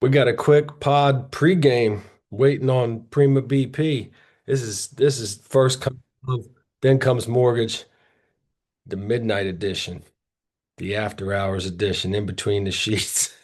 We got a quick pod pregame waiting on Prima BP. This is first come, then comes mortgage, the midnight edition, the after hours edition, in between the sheets.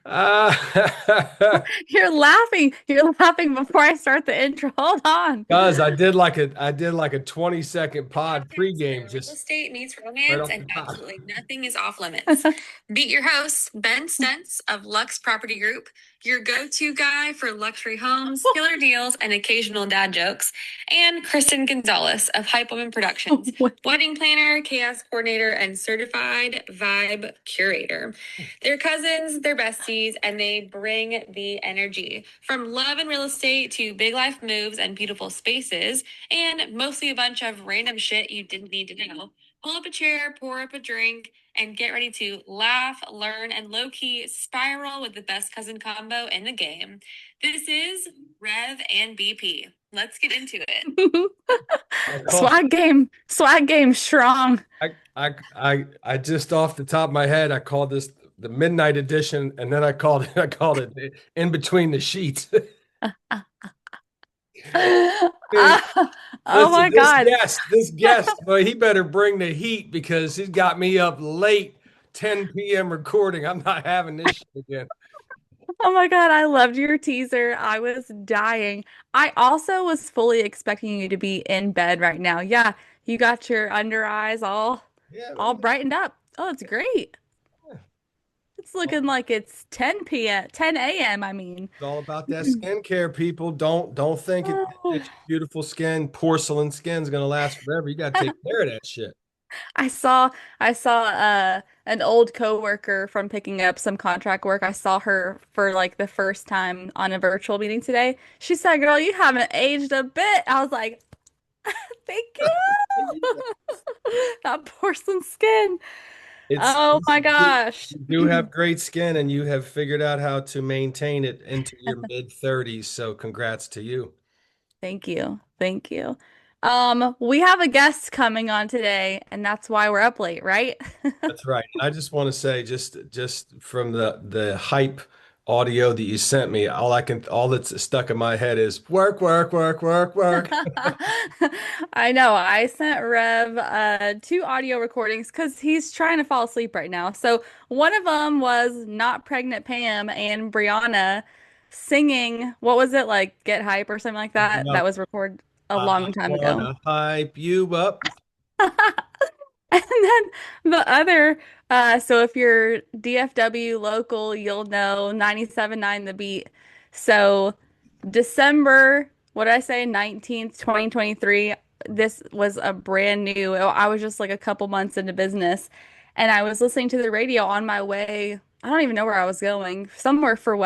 Ah, You're laughing. You're laughing before I start the intro. Hold on. guys, I did like a 20-second pod Podcast where pregame real just estate meets right romance off and the top. absolutely nothing is off limits. Meet your host, Ben Stentz of Lux Property Group, your go to guy for luxury homes, killer deals, and occasional dad jokes, and Kristen Gonzalez of Hype Woman Productions, wedding planner, chaos coordinator, and certified vibe curator. They're cousins, they're besties, and they bring the energy. From love and real estate to big life moves and beautiful spaces, and mostly a bunch of random shit you didn't need to know. Pull up a chair, pour up a drink, and get ready to laugh, learn, and low key spiral with the best cousin combo in the game. This is Rev and BP. Let's get into it. I call Swag game strong. I just off the top of my head, I called this the midnight edition, and then I called it in between the sheets. Dude, Oh listen, my God. this guest, well, he better bring the heat because he's got me up late, 10 p.m. recording. I'm not having this shit again. Oh my God. I loved your teaser. I was dying. I also was fully expecting you to be in bed right now. Yeah, you got your under eyes all Yeah, all man. brightened up. Oh, it's great. Yeah. It's looking like it's 10 p.m., 10 a.m. I mean. It's all about that skincare, people. Don't think Oh. it's beautiful skin, porcelain skin's gonna last forever. You gotta take care of that shit. I saw an old coworker from picking up some contract work. I saw her for like the first time on a virtual meeting today. She said, "Girl, you haven't aged a bit." I was like, "Thank you." That porcelain skin. Oh my You gosh. do have great skin and you have figured out how to maintain it into your mid 30s. So congrats to you. Thank you. Thank you. We have a guest coming on today, and that's why we're up late, right? That's right. And I just want to say, just from the hype audio that you sent me, all that's stuck in my head is work, work, work, work, work. I know. I sent Rev two audio recordings because he's trying to fall asleep right now. So one of them was Not Pregnant Pam and Brianna singing, what was it, like Get Hype or something like that? That Yep. was recorded a I long time ago. wanna hype you up. And then the other, so if you're DFW local, you'll know 97.9 The Beat. So December, what did I say, 19th, 2023, this was a brand new, I was just like a couple months into business, and I was listening to the radio on my way. I don't even know where I was going, somewhere for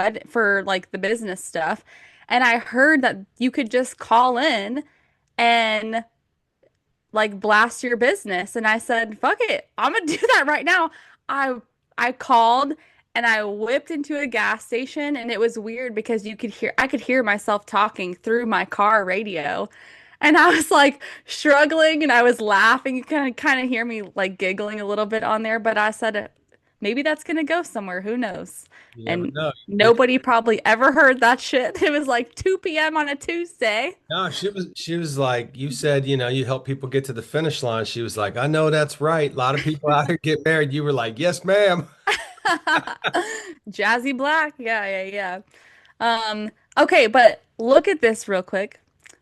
like the business stuff. And I heard that you could just call in and like blast your business. And I said, fuck it. I'm gonna do that right now. I I called and I whipped into a gas station, and it was weird because I could hear myself talking through my car radio. And I was like struggling and I was laughing. You kind of hear me like giggling a little bit on there, but I said maybe that's gonna go somewhere. Who knows? You never And know. nobody probably ever heard that shit. It was like 2 p.m. on a Tuesday. No, she was like, you said, you help people get to the finish line. She was like, I know that's right. A lot of people out here get married. You were like, yes, ma'am. Jazzy Black. Yeah, yeah, yeah. Okay, but look at this real quick.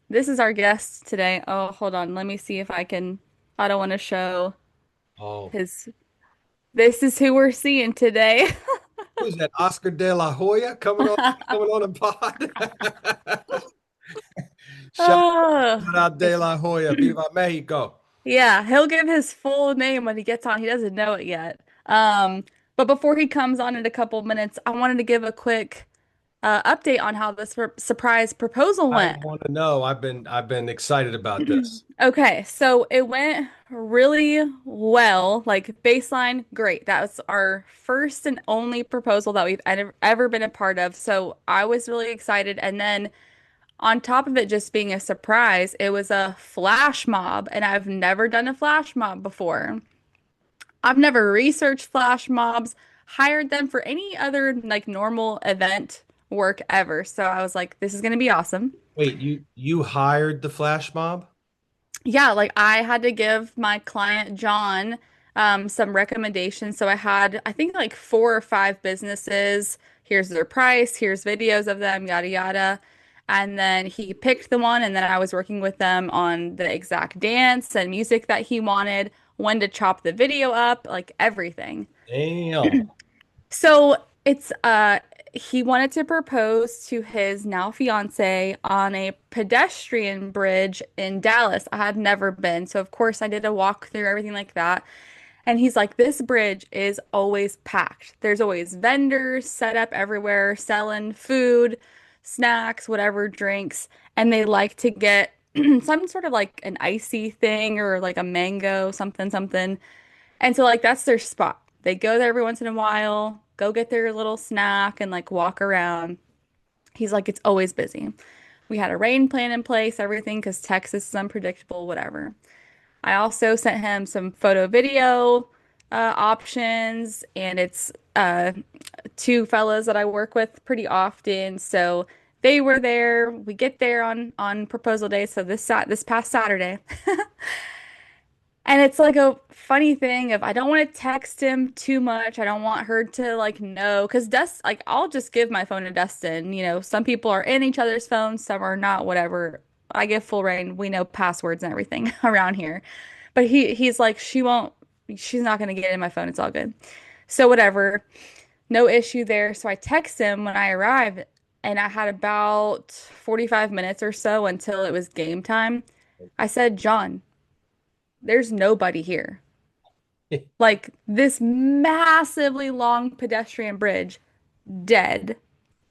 This is our guest today. Oh, hold on. Let me see if I can. I don't want to show Oh, his. This is who we're seeing today. who's that? Oscar De La Hoya coming on a pod. Shout Oh, out De La Hoya. Viva Mexico. yeah, he'll give his full name when he gets on. He doesn't know it yet. But before he comes on in a couple minutes, I wanted to give a quick update on how this surprise proposal I went. want to know. I've been excited about this. Okay, so it went really well. Like baseline, great. That was our first and only proposal that we've ever been a part of. So I was really excited. And then on top of it just being a surprise, it was a flash mob, and I've never done a flash mob before. I've never researched flash mobs, hired them for any other like normal event work ever. So I was like, this is going to be awesome. Wait, you hired the flash mob? Yeah, like I had to give my client John some recommendations. So I had, I think like 4 or 5 businesses. Here's their price, here's videos of them, yada yada. And then he picked the one, and then I was working with them on the exact dance and music that he wanted, when to chop the video up, like everything. Damn. So it's he wanted to propose to his now fiance on a pedestrian bridge in Dallas. I had never been. So of course I did a walk through everything like that. And he's like, this bridge is always packed. There's always vendors set up everywhere selling food, snacks, whatever, drinks, and they like to get some sort of like an icy thing or like a mango, something, something. And so like that's their spot. They go there every once in a while, go get their little snack and like walk around. He's like, it's always busy. We had a rain plan in place, everything, because Texas is unpredictable, whatever. I also sent him some photo video options, and it's 2 fellas that I work with pretty often. So they were there. We get there on proposal day, so this past Saturday. And it's like a funny thing of I don't want to text him too much. I don't want her to like know because like I'll just give my phone to Dustin. Some people are in each other's phones, some are not, whatever. I give full reign. We know passwords and everything around here. But he's like, she's not gonna get in my phone. It's all good. So whatever. No issue there. So I text him when I arrived, and I had about 45 minutes or so until it was game time. I said, John, there's nobody here. Like this massively long pedestrian bridge, dead,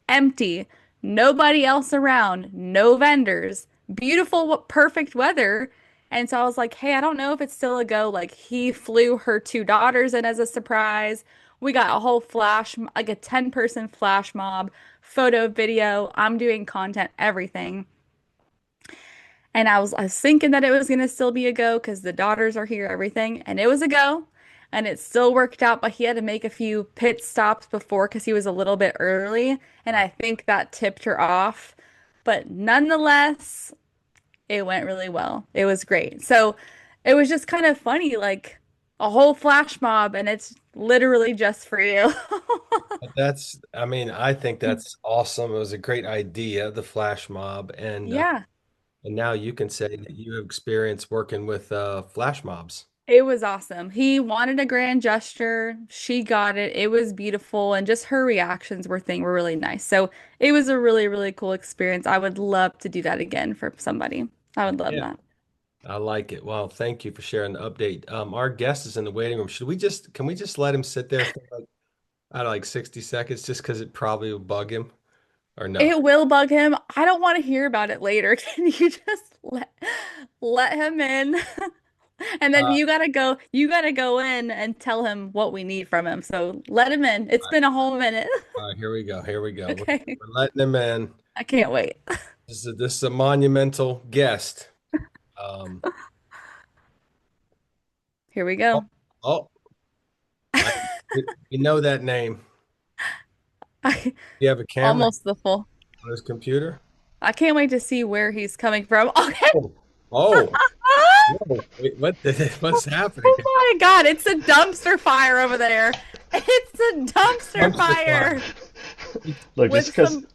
empty, nobody else around, no vendors, beautiful, perfect weather. And so I was like, hey, I don't know if it's still a go. Like he flew her 2 daughters in as a surprise. We got a whole like a 10-person flash mob, photo, video. I'm doing content, everything. And I was thinking that it was gonna still be a go because the daughters are here, everything, and it was a go, and it still worked out. But he had to make a few pit stops before because he was a little bit early, and I think that tipped her off. But nonetheless, it went really well. It was great. So it was just kind of funny, like a whole flash mob, and it's literally just for you. I mean, I think that's awesome. It was a great idea, the flash mob, Yeah. and now you can say that you have experience working with flash mobs. It was awesome. He wanted a grand gesture. She got it. It was beautiful. And just her reactions were really nice. So it was a really, really cool experience. I would love to do that again for somebody. I would love Yeah, that. I like it. Well, thank you for sharing the update. Our guest is in the waiting room. Can we just let him sit there for like, I don't know, like 60 seconds just because it probably will bug him or no? It will bug him. I don't want to hear about it later. Can you just let him in? And then Uh, you gotta go in and tell him what we need from him. So let him in. It's been a whole minute. all right, here we go. Here we go. Okay. We're letting him in. I can't wait. This is a monumental guest. Um, Here we oh, go. oh, I, you know that name. I You have a camera almost the full. on his computer? I can't wait to see where he's coming from. Okay. Oh, oh, whoa. Wait, what's happening? Oh my God, it's a dumpster fire over there. It's a dumpster Dumpster fire. fire Look, with some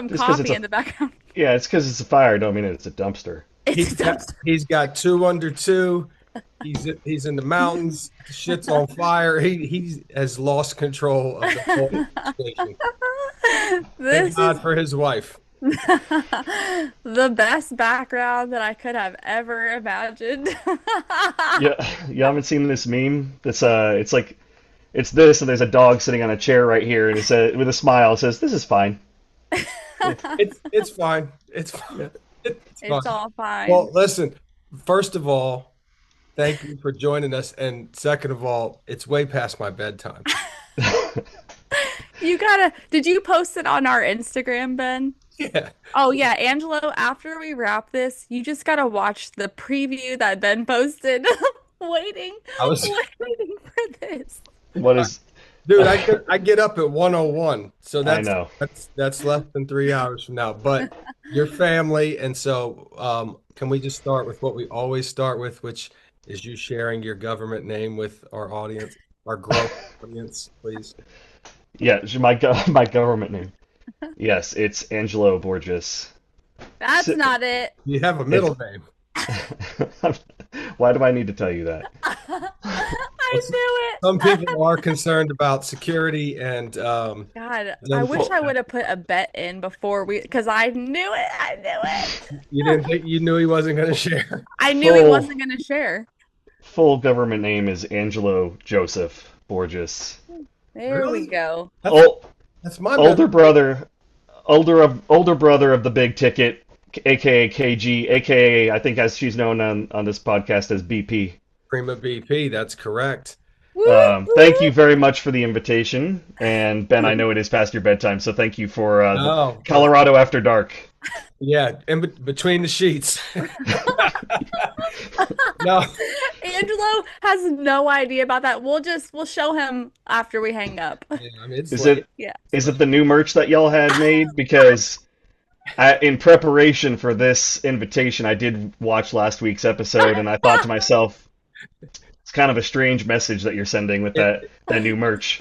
just because it's coffee a in the background. yeah, it's because it's a fire. Don't mean it's a dumpster. It's a dumpster. He's got two under two. He's in the mountains. Shit's on fire. He has lost control of the whole situation. Thank This is God for his wife. the best background that I could have ever imagined. Yeah, you haven't seen this meme? It's like it's this, and there's a dog sitting on a chair right here, and it says with a smile, it says, "This is fine." It's fine. It's fine. It's fine. It's all fine. Well, listen. First of all, thank you for joining us, and second of all, it's way past my bedtime. Did you post it on our Instagram, Ben? Yeah, Oh yeah, Angelo, after we wrap this, you just gotta watch the preview that Ben posted. Waiting, I was, waiting for this. What is? dude. I get up at 1:01, so I that's know. that's less than 3 hours from now. But your family, and so can we just start with what we always start with, which is you sharing your government name with our audience, our growing audience, please. Yeah, my government name. Yes, it's Angelo Borges. That's not it. You have a It's middle name. why do I need to tell you that? I Well, knew some it. people are concerned about security and God, I then wish Well, I would have put a bet in before because I knew it. I knew it. you didn't think you knew he wasn't going to share. I knew he full wasn't going to share. full government name is Angelo Joseph Borges. There we Really? go. That's Oh, that's my middle older name. brother, older brother of the big ticket, aka KG, aka I think as she's known on this podcast as BP. Prima BP, that's correct. Woo, Thank you woo. very much for the invitation, and Ben, I know it is past your bedtime, so thank you for the No, Colorado After Dark. yeah, in between the sheets. No, Angelo has no idea about that. We'll show him after we hang up. yeah, I mean it's Is late. it Yeah. It's is it late. the new merch that y'all had made? Because in preparation for this invitation, I did watch last week's episode, and I thought to myself, it's kind of a strange message that you're sending with that new merch.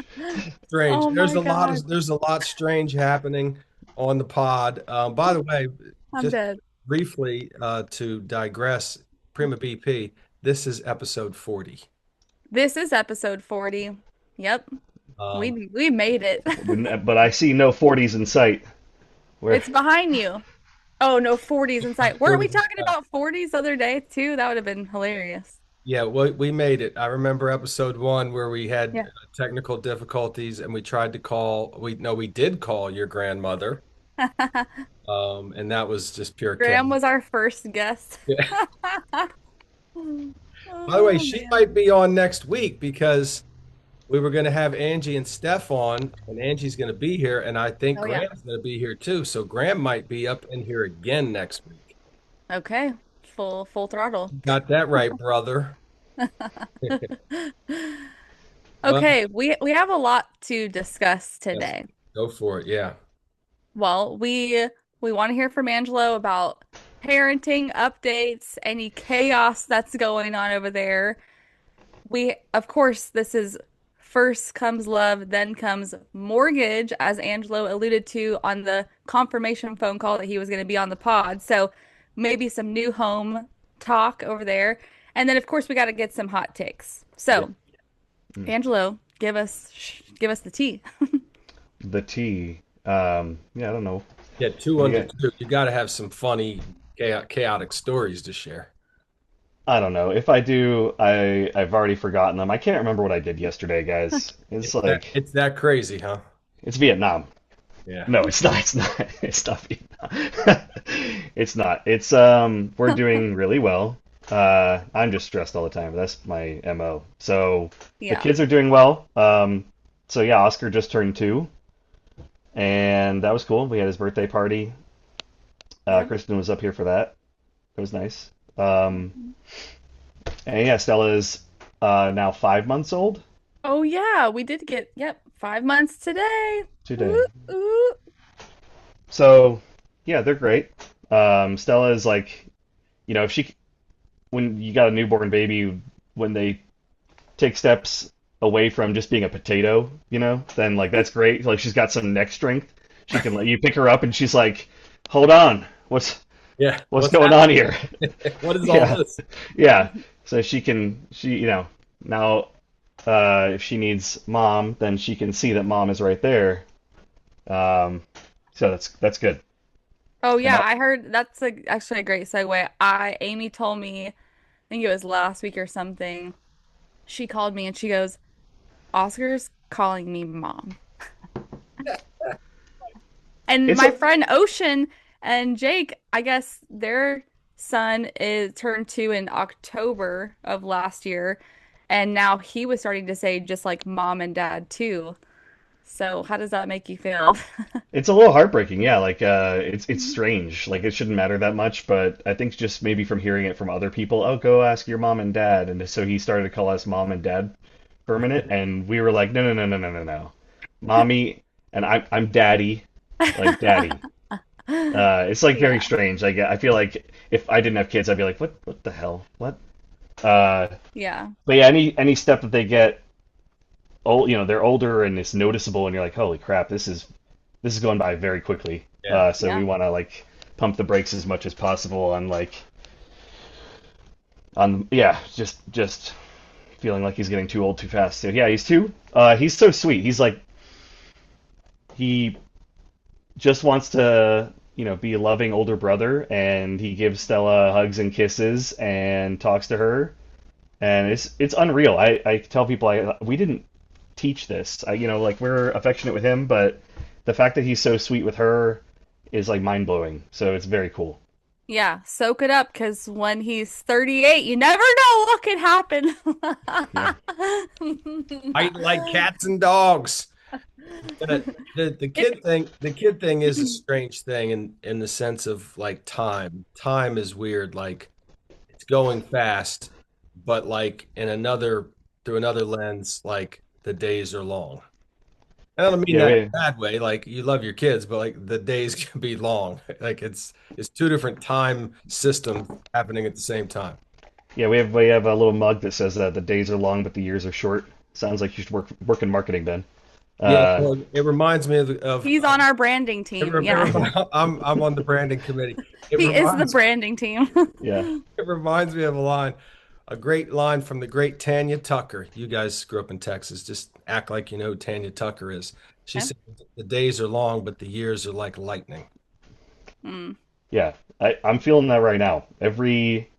Strange. Oh my God. There's a lot strange happening on the pod. By the way, I'm just dead. briefly to digress, Prima BP, this is episode 40. This is episode 40. Yep. Um, We made it. But I see no 40s in sight. Where It's behind you. Oh no, 40s in sight. Weren't we 40. talking about 40s the other day too? That would have been hilarious. Yeah, we made it. I remember episode one where we had Yeah. technical difficulties and we tried to call, we no, we did call your grandmother. And that was just pure chaos. Graham was our first guest. Yeah. By the way, Oh she man. might be on next week because we were going to have Angie and Steph on, and Angie's going to be here, and I think Oh yeah. Graham's going to be here too. So Graham might be up in here again next week. Okay. Full throttle. Got that right, brother. Well, Okay, we have a lot to discuss yes, today. go for it. Yeah. Well, we want to hear from Angelo about parenting updates, any chaos that's going on over there. We, of course, this is first comes love, then comes mortgage, as Angelo alluded to on the confirmation phone call that he was going to be on the pod. So maybe some new home talk over there. And then, of course, we got to get some hot takes. Yeah. So, Angelo, give us the tea. the T. Yeah, I don't know. Yeah, two What do you under got? two. You got to have some funny, chaotic stories to share. I don't know. If I do, I've already forgotten them. I can't remember what I did yesterday, guys. It's like It's that crazy, huh? it's Vietnam. Yeah. No, it's not. It's not. It's not Vietnam. It's not. It's we're doing really well. I'm just stressed all the time. That's my MO. So the Yeah. kids are doing well. So yeah, Oscar just turned 2, and that was cool. We had his birthday party. Yeah. Kristen was up here for that. It was nice. And yeah, Stella is now 5 months old Oh yeah, we did get, yep, 5 months today. today. Ooh, ooh. So yeah, they're great. Stella is like, if she when you got a newborn baby, when they take steps away from just being a potato, then like that's great. Like she's got some neck strength. She can let you pick her up, and she's like, "Hold on, Yeah. what's What's going on happening? here?" What is all Yeah, this? yeah. So now if she needs mom, then she can see that mom is right there. Um, so that's good. Oh And yeah, I heard that's actually a great segue. Amy told me, I think it was last week or something. She called me and she goes, "Oscar's calling me mom." And it's my a friend Ocean and Jake, I guess their son is turned 2 in October of last year, and now he was starting to say just like mom and dad too. So how does that make you feel? It's a little heartbreaking, yeah. Like it's strange. Like it shouldn't matter that much, but I think just maybe from hearing it from other people, oh, go ask your mom and dad, and so he started to call us mom and dad for a minute, and we were like, no, no, no, no, no, no, no, mommy, and I'm daddy, like daddy. It's like very Yeah. strange. Like I feel like if I didn't have kids, I'd be like, what the hell, what? Uh, Yeah. but yeah, any step that they get old, they're older and it's noticeable, and you're like, holy crap, this is going by very quickly. Yeah. So we Yeah. want to like pump the brakes as much as possible on like on yeah, just feeling like he's getting too old too fast. So yeah, he's two. He's so sweet. He's like he just wants to be a loving older brother, and he gives Stella hugs and kisses and talks to her, and it's unreal. I tell people we didn't teach this. Like we're affectionate with him, but the fact that he's so sweet with her is like mind blowing. So it's very cool. Yeah. Soak it up because when he's 38, you never know what could happen. Yeah, I like cats and dogs. The kid thing is a strange thing in the sense of like time. Time is weird. Like it's going fast, but like through another lens, like the days are long. And I don't mean yeah, that in a bad way. Like you love your kids, but like the days can be long. Like it's two different time systems happening at the same time. we have a little mug that says that the days are long, but the years are short. Sounds like you should work in marketing, Ben. Yeah, Uh, well, it reminds me of He's on our branding team. Yeah. I'm on the branding committee. It He is the reminds branding team. yeah, it reminds me of a great line from the great Tanya Tucker. You guys grew up in Texas. Just act like you know who Tanya Tucker is. She Okay. said the days are long, but the years are like lightning. Mm. yeah. I'm feeling that right now. Every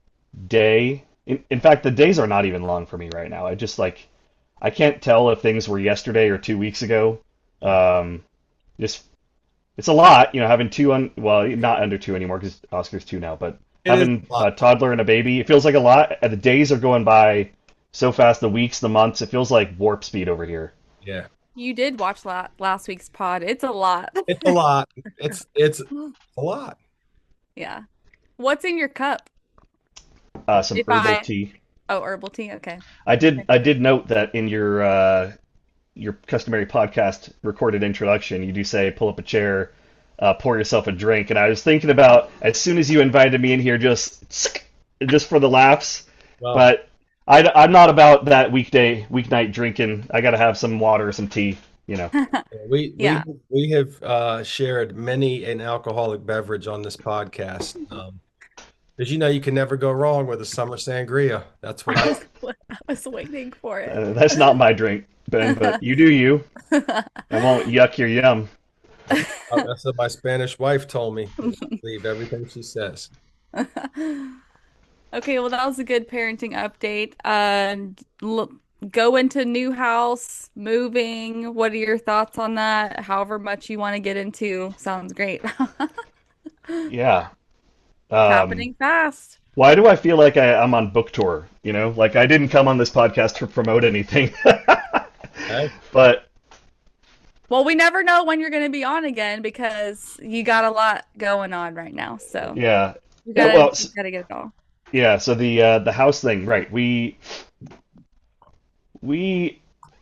day. In fact, the days are not even long for me right now. I can't tell if things were yesterday or 2 weeks ago. Um, just it's a lot, having well, not under two anymore because Oscar's two now, but It is having a lot. a toddler and a baby, it feels like a lot. And the days are going by so fast, the weeks, the months, it feels like warp speed over here. Yeah, You did watch last week's pod. It's a lot. it's a lot. It's a lot. Yeah. What's in your cup? Some If herbal I, tea. oh, herbal tea. Okay. I did Okay. I did note that in your customary podcast recorded introduction, you do say pull up a chair, pour yourself a drink, and I was thinking about as soon as you invited me in here, just for the laughs, Well, but I'm not about that weeknight drinking. I got to have some water, some tea, you know. we we Yeah. we have shared many an alcoholic beverage on this podcast. Because you can never go wrong with a summer sangria. That's what I. That's what I was waiting for it. That's not my drink, Ben, but you do you. I won't yuck your yum. That's what my Spanish wife told me. Believe everything she says. Okay, well, that was a good parenting update. Look, go into new house, moving. What are your thoughts on that? However much you want to get into, sounds great. Yeah. It's Um, happening fast. why do I feel like I'm on book tour? Like I didn't come on this podcast to promote anything. Hey, But Well, we never know when you're going to be on again because you got a lot going on right now. So yeah. you Yeah, gotta well, you gotta get it all. yeah, so the house thing, right? We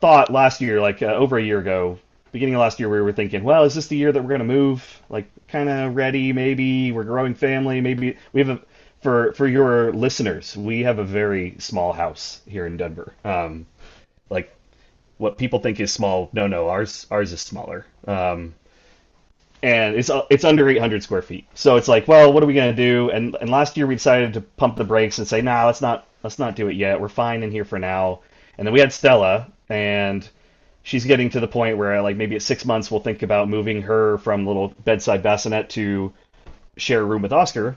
thought last year, like over a year ago, beginning of last year, we were thinking, well, is this the year that we're going to move? Like, kind of ready, maybe. We're growing family, maybe. We have for your listeners, we have a very small house here in Denver. Like what people think is small, no, no, ours is smaller. And it's under 800 square feet. So it's like, well, what are we going to do? And last year we decided to pump the brakes and say, nah, let's not do it yet. We're fine in here for now. And then we had Stella, and she's getting to the point where like maybe at 6 months we'll think about moving her from little bedside bassinet to share a room with Oscar.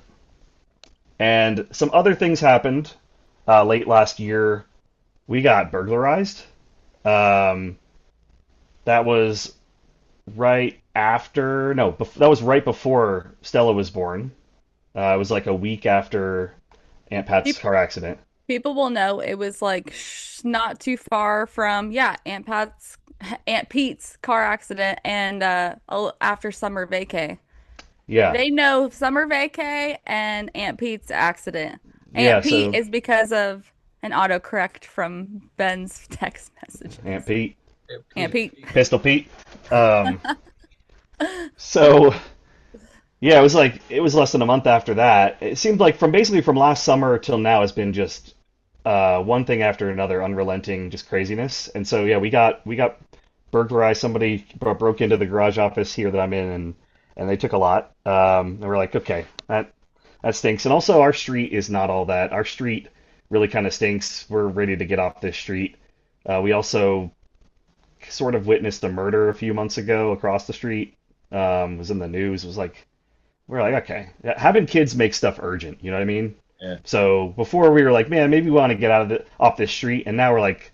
And some other things happened late last year. We got burglarized. Um, that was right after, no, that was right before Stella was born. It was like a week after Aunt Pat's Pe- car accident. People will know it was like not too far from, yeah, Aunt Pat's Aunt Pete's car accident and after summer vacay. Yeah, They know summer vacay and Aunt Pete's accident. yeah. Aunt Pete So is because of an autocorrect from Ben's text Aunt messages. Pete, Yeah, Aunt Pete. Pete. Pistol Pete. Um, so yeah, it was less than a month after that. It seemed like from basically from last summer till now has been just one thing after another, unrelenting, just craziness. And so yeah, we got burglarized. Somebody broke into the garage office here that I'm in, and they took a lot. And we're like, okay, that stinks. And also, our street is not all that. Our street really kind of stinks. We're ready to get off this street. We also sort of witnessed a murder a few months ago across the street. Was in the news. It was like we're like, okay, having kids makes stuff urgent. You know what I mean? Yeah. So before we were like, man, maybe we want to get out of off this street, and now we're like,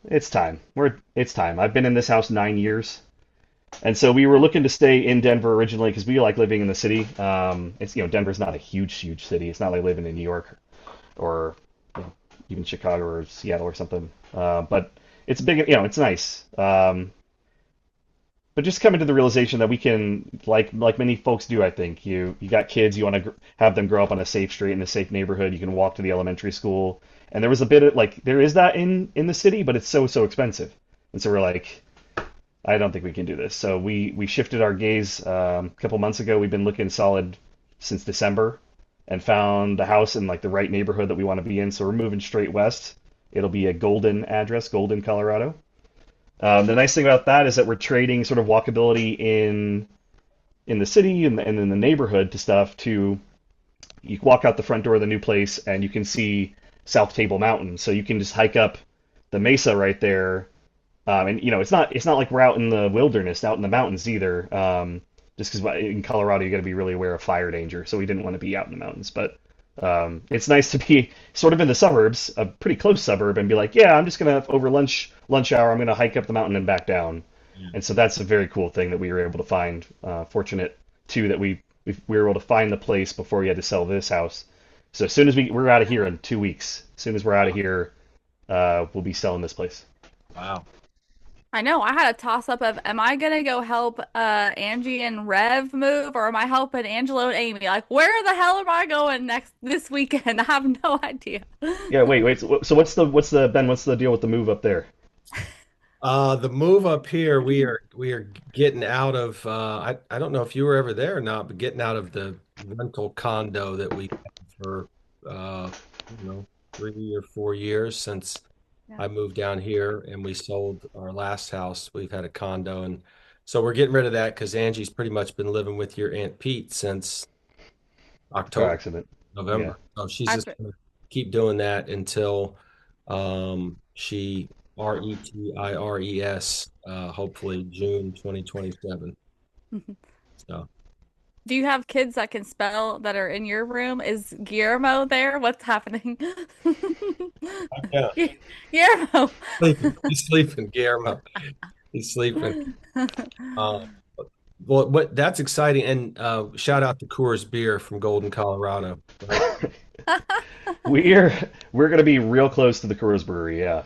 it's time. It's time. I've been in this house 9 years, and so we were looking to stay in Denver originally because we like living in the city. It's Denver's not a huge city. It's not like living in New York or even Chicago or Seattle or something. But it's big. It's nice. But just coming to the realization that we can, like many folks do, I think you got kids, you want to have them grow up on a safe street in a safe neighborhood. You can walk to the elementary school, and there was a bit of like there is that in the city, but it's so expensive, and so we're like, I don't think we can do this. So we shifted our gaze a couple months ago. We've been looking solid since December, and found a house in like the right neighborhood that we want to be in. So we're moving straight west. It'll be a Golden address, Golden, Colorado. The nice thing about that is that we're trading sort of walkability in the city and in the neighborhood to stuff to you walk out the front door of the new place and you can see South Table Mountain, so you can just hike up the mesa right there. And it's not like we're out in the wilderness, out in the mountains either. Just because in Colorado you got to be really aware of fire danger, so we didn't want to be out in the mountains. But it's nice to be sort of in the suburbs, a pretty close suburb, and be like, yeah, I'm just gonna over lunch hour, I'm gonna hike up the mountain and back down. Yeah. And so that's a very cool thing that we were able to find. Fortunate too that we were able to find the place before we had to sell this house. So as soon as we're out of here in 2 weeks, as soon as we're out of here, we'll be selling this place. Wow. I know. I had a toss up of am I gonna go help Angie and Rev move or am I helping Angelo and Amy? Like, where the hell am I going next this weekend? I have no idea. Yeah, wait. So what's the Ben? What's the deal with the move up there? The move up here, we are getting out of I don't know if you were ever there or not, but getting out of the rental condo that we had for you know 3 or 4 years since Yeah. I moved down here and we sold our last house. We've had a condo, and so we're getting rid of that because Angie's pretty much been living with your Aunt Pete since Car October, accident. Yeah. November. So she's I've just gonna keep doing that until she retires, hopefully June 2027. So Do you have kids that can spell that are in your room? Is Guillermo there? What's happening? yeah, Guillermo. sleeping. He's sleeping, Guillermo. He's sleeping. Uh, well, what that's exciting, and shout out to Coors Beer from Golden, Colorado. Right? We're we're gonna be real close to the Coors Brewery. Yeah.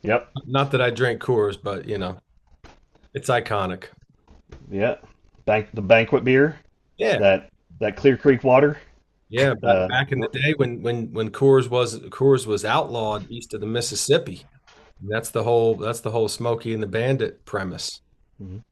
Yep. Not that I drink Coors, but it's iconic. Yeah. The banquet beer. Yeah, That Clear Creek water. yeah. Back, Uh, back in the we're, day when Coors was outlawed east of the Mississippi. That's the whole Smokey and the Bandit premise. mhm.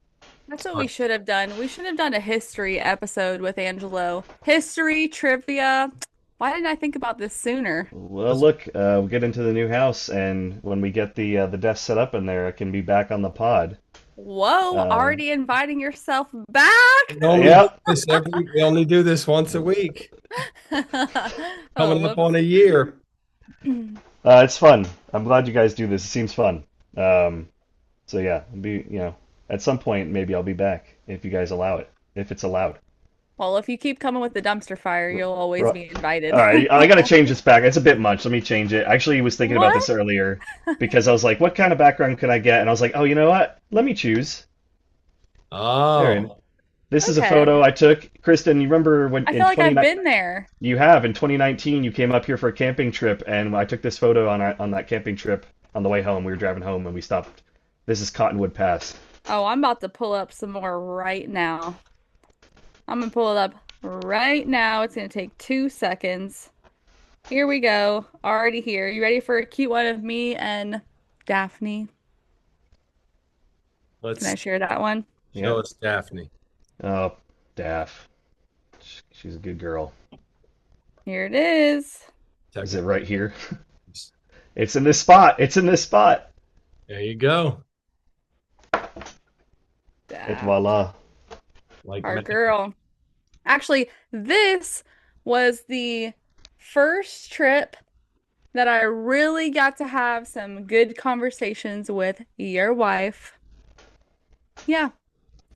That's what we should have done. We should have done a history episode with Angelo. History, trivia. Why didn't I think about this sooner? Well, look, we'll get into the new house, and when we get the desk set up in there, I can be back on the pod. Whoa, Um, already inviting yourself back? We only do yep. this we only do this once a week. Oh, Coming up on whoops. a year. It's fun. I'm glad you guys do this. It seems fun. Um, so yeah, at some point maybe I'll be back if you guys allow it, if it's allowed. Well, if you keep coming with the dumpster fire, you'll always Ru- be All invited. right, I gotta change this back. It's a bit much. Let me change it. I actually was thinking about this What? earlier because I was like, what kind of background can I get? And I was like, oh, you know what? Let me choose. There. Oh, This is a Okay. photo I took. Kristen, you remember when I in feel like I've 20, been there. you have in 2019 you came up here for a camping trip, and I took this photo on that camping trip. on the way home. We were driving home and we stopped. This is Cottonwood Pass. Oh, I'm about to pull up some more right now. I'm gonna pull it up right now. It's gonna take 2 seconds. Here we go. Already here. You ready for a cute one of me and Daphne? Can I Let's share that one? Yeah. show us Daphne. Oh, Daff. She's a good girl. Here it is. Is it right here? Technically. It's in this spot. It's in this spot. There you go. Et Daph, voila. Like our magic. girl. Actually, this was the first trip that I really got to have some good conversations with your wife. Yeah,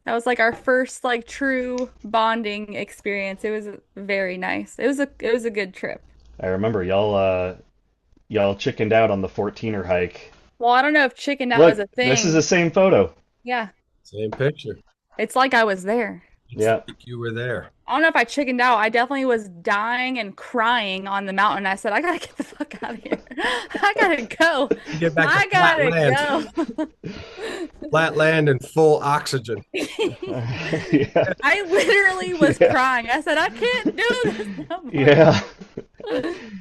that was like our first like true bonding experience. It was very nice. It was a good trip. I remember y'all chickened out on the 14er hike. Well, I don't know if chicken out is Look, a this is the thing. same photo. Yeah, Same picture. it's like I was there. It's Yeah. like you were there. I don't know if I chickened out. I definitely was dying and crying on the mountain. I said, I gotta get the fuck out of here. I gotta go. You get back to I flat gotta land, go. flat land and full oxygen. Yeah. I literally was Yeah. crying. I said, I can't do this no more. Yeah.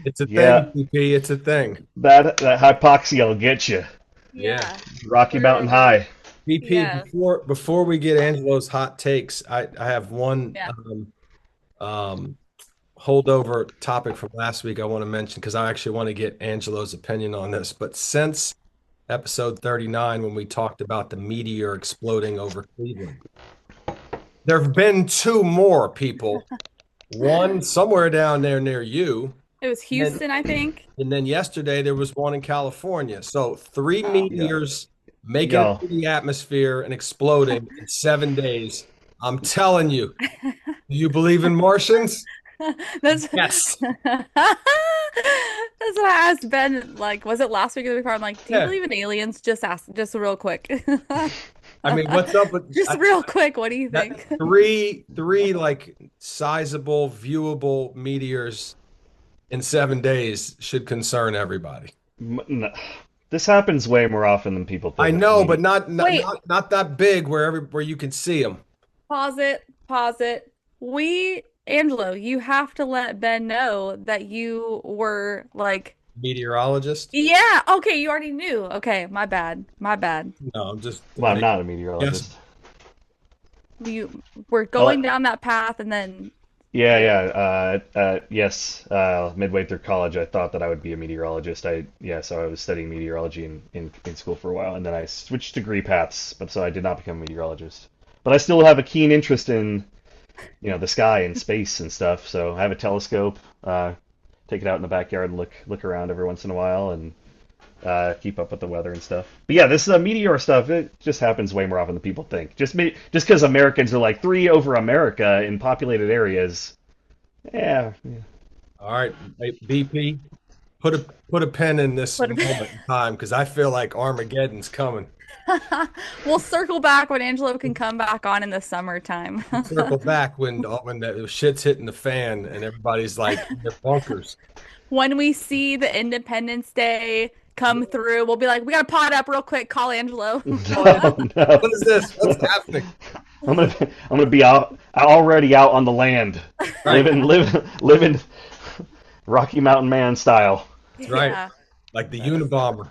It's a Yeah. thing, PP. It's a thing. That hypoxia will get you. Yeah. Yeah, Rocky Mountain literally. High. BP, Yeah, before we get Angelo's hot takes, I have one yeah. um, holdover topic from last week I want to mention because I actually want to get Angelo's opinion on this. But since episode 39, when we talked about the meteor exploding over Cleveland, there have been two more people. One somewhere down there near you, It was and then, Houston, I think. and then yesterday there was one in California. So three Oh, Yeah. meteors making it Y'all. through the atmosphere and exploding in 7 days. I'm telling you, do you believe in Martians? that's Yes. that's what I asked Ben. Like, was it last week or the week before? I'm like, do you Yeah. believe in aliens? Just ask, just real quick. I mean, what's up with Just real quick. What do you that think? three like sizable, viewable meteors in 7 days should concern everybody. No. This happens way more often than people I think. I know, mean, but not Wait, not that big where you can see them. pause it. Pause it. Angelo, you have to let Ben know that you were like, Meteorologist? yeah, okay, you already knew. Okay, my bad. My bad. No, I'm just well, I'm making not a guess. meteorologist. You were Well, going down that path and then yeah, yeah. yeah. Yes. Midway through college, I thought that I would be a meteorologist. So I was studying meteorology in school for a while, and then I switched degree paths. But so I did not become a meteorologist. But I still have a keen interest in, the sky and space and stuff. So I have a telescope. Take it out in the backyard and look around every once in a while and keep up with the weather and stuff. But yeah, this meteor stuff, it just happens way more often than people think. Just because Americans are like three over America in populated areas. Yeah. All right, hey, BP, put a pin in this Put moment in time because I feel like Armageddon's coming. We'll circle back when Angelo can come back on in the summertime. Circle back when the shit's hitting the fan and everybody's like in their bunkers. When we see the Independence Day come through, we'll be like, we gotta pot up real quick, call Angelo. No, no. What is this? What's happening? I'm gonna be already out on the land, Right, living Rocky Mountain Man style. that's right. Yeah. Like the Unabomber.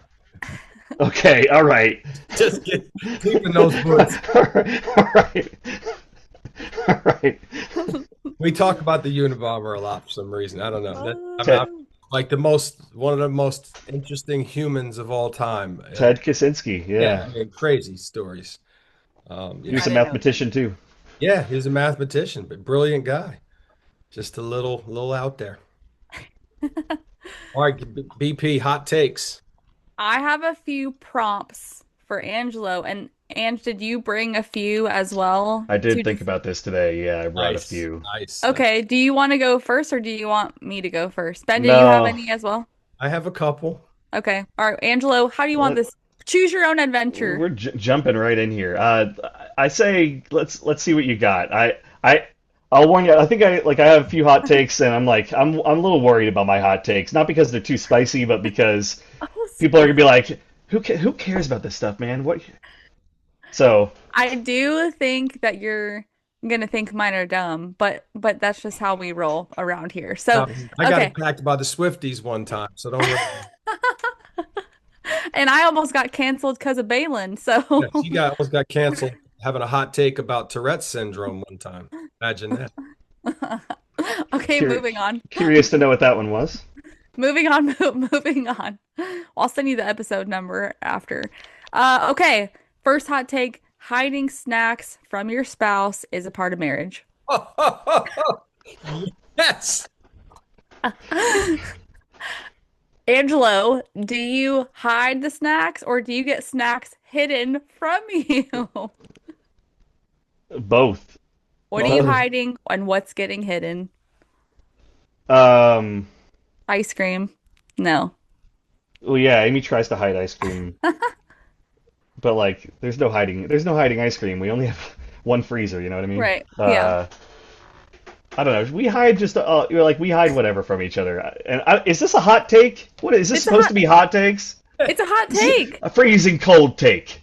Okay, all right. Just keeping those boots. All right. All right. We talk about the Unabomber a lot for some reason. I don't know. Ted, I'm like one of the most interesting humans of all time. Ted Kaczynski, Yeah, yeah. I mean, crazy stories. He was I a didn't know. mathematician too. Yeah, he's a mathematician, but brilliant guy. Just a little out there. All right, BP, hot takes. I have a few prompts for Angelo, and Ange, did you bring a few as well I did to think just about this today. Yeah, I brought a Nice, few. nice. Okay, do you want to go first or do you want me to go first? Ben, do you have No, any as well? I have a couple. Okay. All right, Angelo, how do you want let, this? Choose your own adventure. we're jumping right in here. I say let's see what you got. I I'll warn you. I think I have a few hot takes, and I'm a little worried about my hot takes. Not because they're too spicy, but because Oh, people are gonna be like, who cares about this stuff, man? What? So I do think that you're gonna think mine are dumb, but that's just how we roll around here. So, I got okay. attacked by the Swifties one time, so don't worry. And I almost got canceled because of Balin. Yeah, So, she got almost got canceled having a hot take about Tourette's syndrome one time. Imagine that. okay, cur- moving on. curious to know what that one was. Moving on, moving on. I'll send you the episode number after. Okay. First hot take, hiding snacks from your spouse is a part of marriage. Yes. Angelo, do you hide the snacks or do you get snacks hidden from you? Both. What are you Both. hiding and what's getting hidden? Um. Ice cream. No. Well, yeah. Amy tries to hide ice cream, but like, there's no hiding. There's no hiding ice cream. We only have one freezer. You know what I mean? Right. Yeah. I don't know. We hide just. You're like we hide whatever from each other. And is this a hot take? What is this It's a supposed to hot be? Hot takes? it's a hot This is take. a freezing cold take.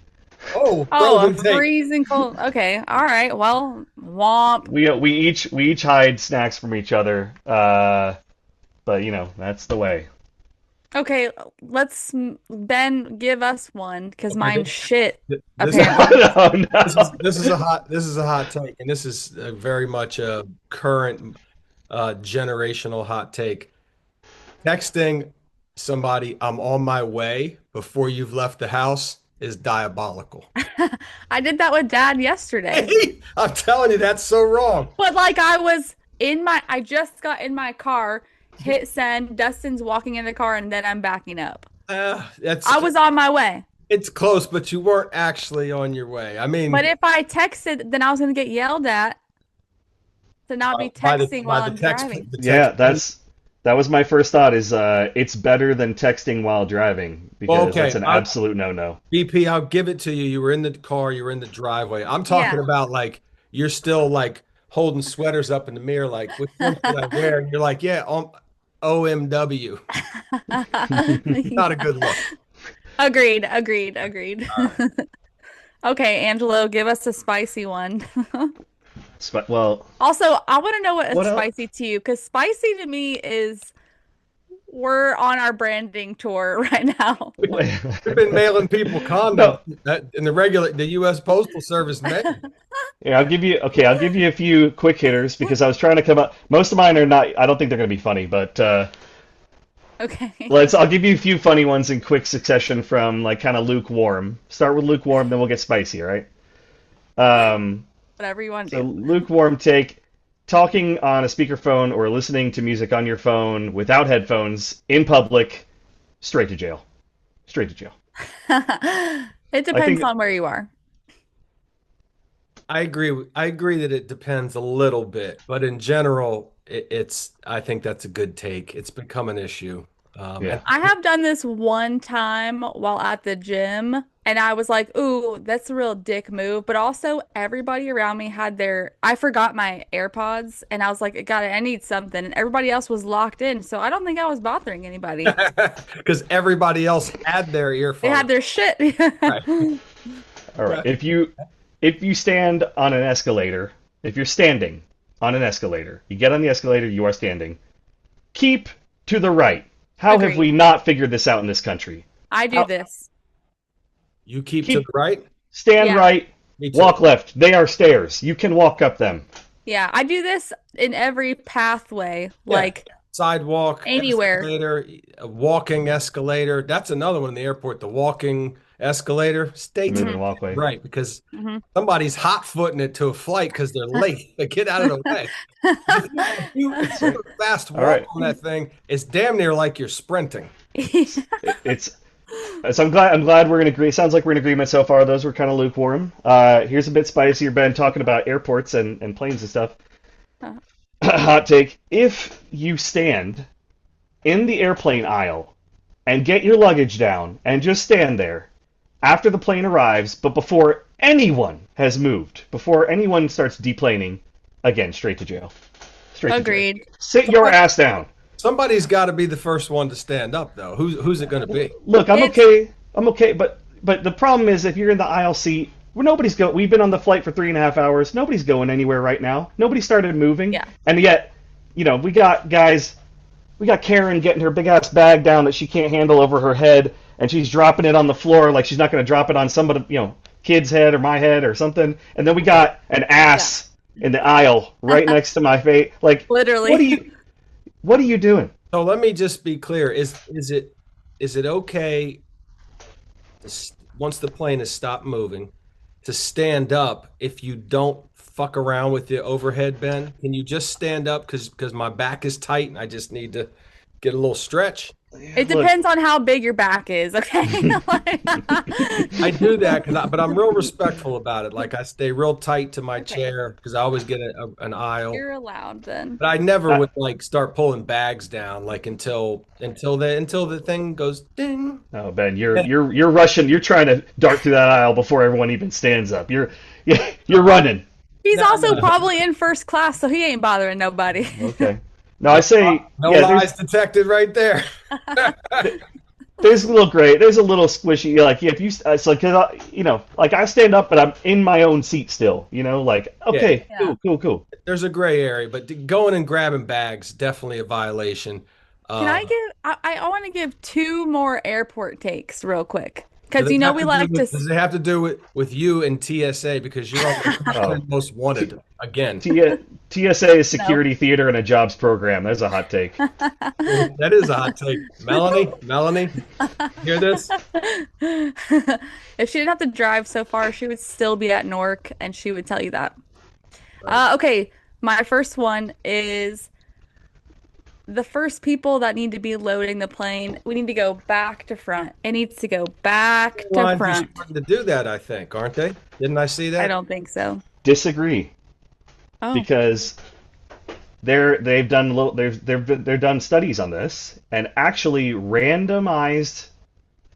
Oh, Oh, a frozen take. freezing cold. Okay. All right. Well, womp. We each hide snacks from each other. But that's the way. Okay, let's Ben give us one because Okay, mine's shit, this apparently. No, this is a hot take, and this is very much a current generational hot take. Texting somebody "I'm on my way" before you've left the house is diabolical. I did that with Dad yesterday. I'm telling you, that's so wrong. But like I just got in my car, hit send, Dustin's walking in the car, and then I'm backing up. That's I was on my way. it's close, but you weren't actually on your way. I But mean, if I texted, then I was gonna get yelled at to not be texting by while the I'm text driving. the Yeah, text. that was my first thought is it's better than texting while driving Well, because that's okay, an absolute no-no. BP, I'll give it to you. You were in the car, you were in the driveway. I'm talking Yeah. about like you're still like holding sweaters up in the mirror, like which one should I wear? And you're like, yeah, OMW. Not a good look. Agreed, agreed, agreed. All right. Okay, Angelo, give us a spicy one. Well, Also, I want to know what is what else? spicy to you, because spicy to me is we're on our branding tour right now. We've been mailing people condoms No, that in the U.S. Postal Service mail. yeah, I'll give you a few quick hitters because I was trying to come up. Most of mine are not. I don't think they're going to be funny, but Okay. I'll give you a few funny ones in quick succession from like kind of lukewarm. Start with lukewarm, then we'll get spicy, all right? Um, Whatever you want to so do. lukewarm take, talking on a speakerphone or listening to music on your phone without headphones in public, straight to jail. Straight to jail. It I depends think on where you are. I agree. I agree that it depends a little bit, but in general, it's. I think that's a good take. It's become an issue. yeah. And I have done this one time while at the gym, and I was like, ooh, that's a real dick move. But also, everybody around me had I forgot my AirPods, and I was like, God, I need something. And everybody else was locked in, so I don't think I was bothering anybody. because everybody else had their They had earphones. their shit. Right. All right. Right. If you stand on an escalator, if you're standing on an escalator, you get on the escalator, you are standing. Keep to the right. How have Agreed. we not figured this out in this country? I do How, this. You keep to keep the right. stand Yeah. right, Me too. walk left. They are stairs. You can walk up them. Yeah, I do this in every pathway, Yeah. like Sidewalk, anywhere. escalator, a walking escalator. That's another one in the airport. The walking escalator. Stay The to hmm moving walkway. right because hmm somebody's hot footing it to a flight because they're late. They get out of the way. If you do a fast All walk right. on that thing, it's damn near like you're sprinting. It's so I'm glad we're in agree. Sounds like we're in agreement so far. Those were kind of lukewarm. Here's a bit spicier, Ben, talking about airports and planes and stuff. Hot take. If you stand in the airplane aisle and get your luggage down and just stand there after the plane arrives, but before anyone has moved, before anyone starts deplaning, again, straight to jail. Straight to jail. Agreed. Sit your ass down. Somebody's got to be the first one to stand up, though. Who's it going to be? Look, I'm It's okay. I'm okay, but the problem is if you're in the aisle seat, well, nobody's go. We've been on the flight for 3.5 hours. Nobody's going anywhere right now. Nobody started moving, Yeah. and yet, we got guys. We got Karen getting her big ass bag down that she can't handle over her head, and she's dropping it on the floor like she's not going to drop it on somebody, kid's head or my head or something. And then we got an Yeah. ass in the aisle right next to my face. Like, what are Literally. you? What are you doing? So let me just be clear. Is it okay once the plane has stopped moving to stand up if you don't fuck around with the overhead bin? Can you just stand up because my back is tight and I just need to get a little stretch? It Look, depends on how big your back is, okay? I do that but I'm real respectful about it. Like I stay real tight to my Okay, chair because I always get an aisle. you're allowed then. But I never I, would like start pulling bags down like until the thing goes ding. oh Ben, you're rushing. You're trying to dart through that aisle before everyone even stands up. You're running. He's No, also no, probably in first class, so he ain't bothering nobody. Okay. No, I say no yeah. lies detected right there. There's a little gray. There's a little squishy. Like if you, it's like, 'cause like I stand up, but I'm in my own seat still. Like Yeah, okay, Yeah. cool, cool, cool. there's a gray area, but going and grabbing bags definitely a violation. Can I Um, give, I want to give two more airport takes real quick. does Because it have we to do like to, with does it have to do with you and TSA because you're on the top Oh, 10 most wanted again? T- TSA is no. security theater and a jobs program. There's a hot take. That is a hot take. Melanie, hear this? If she didn't have to drive so far, she would still be at Newark and she would tell you that. Right. Okay, my first one is the first people that need to be loading the plane. We need to go back to front. It needs to go back to Airlines are front. starting to do that, I think, aren't they? Didn't I see I that? don't think so. Disagree Oh, because they've done little they've done studies on this and actually randomized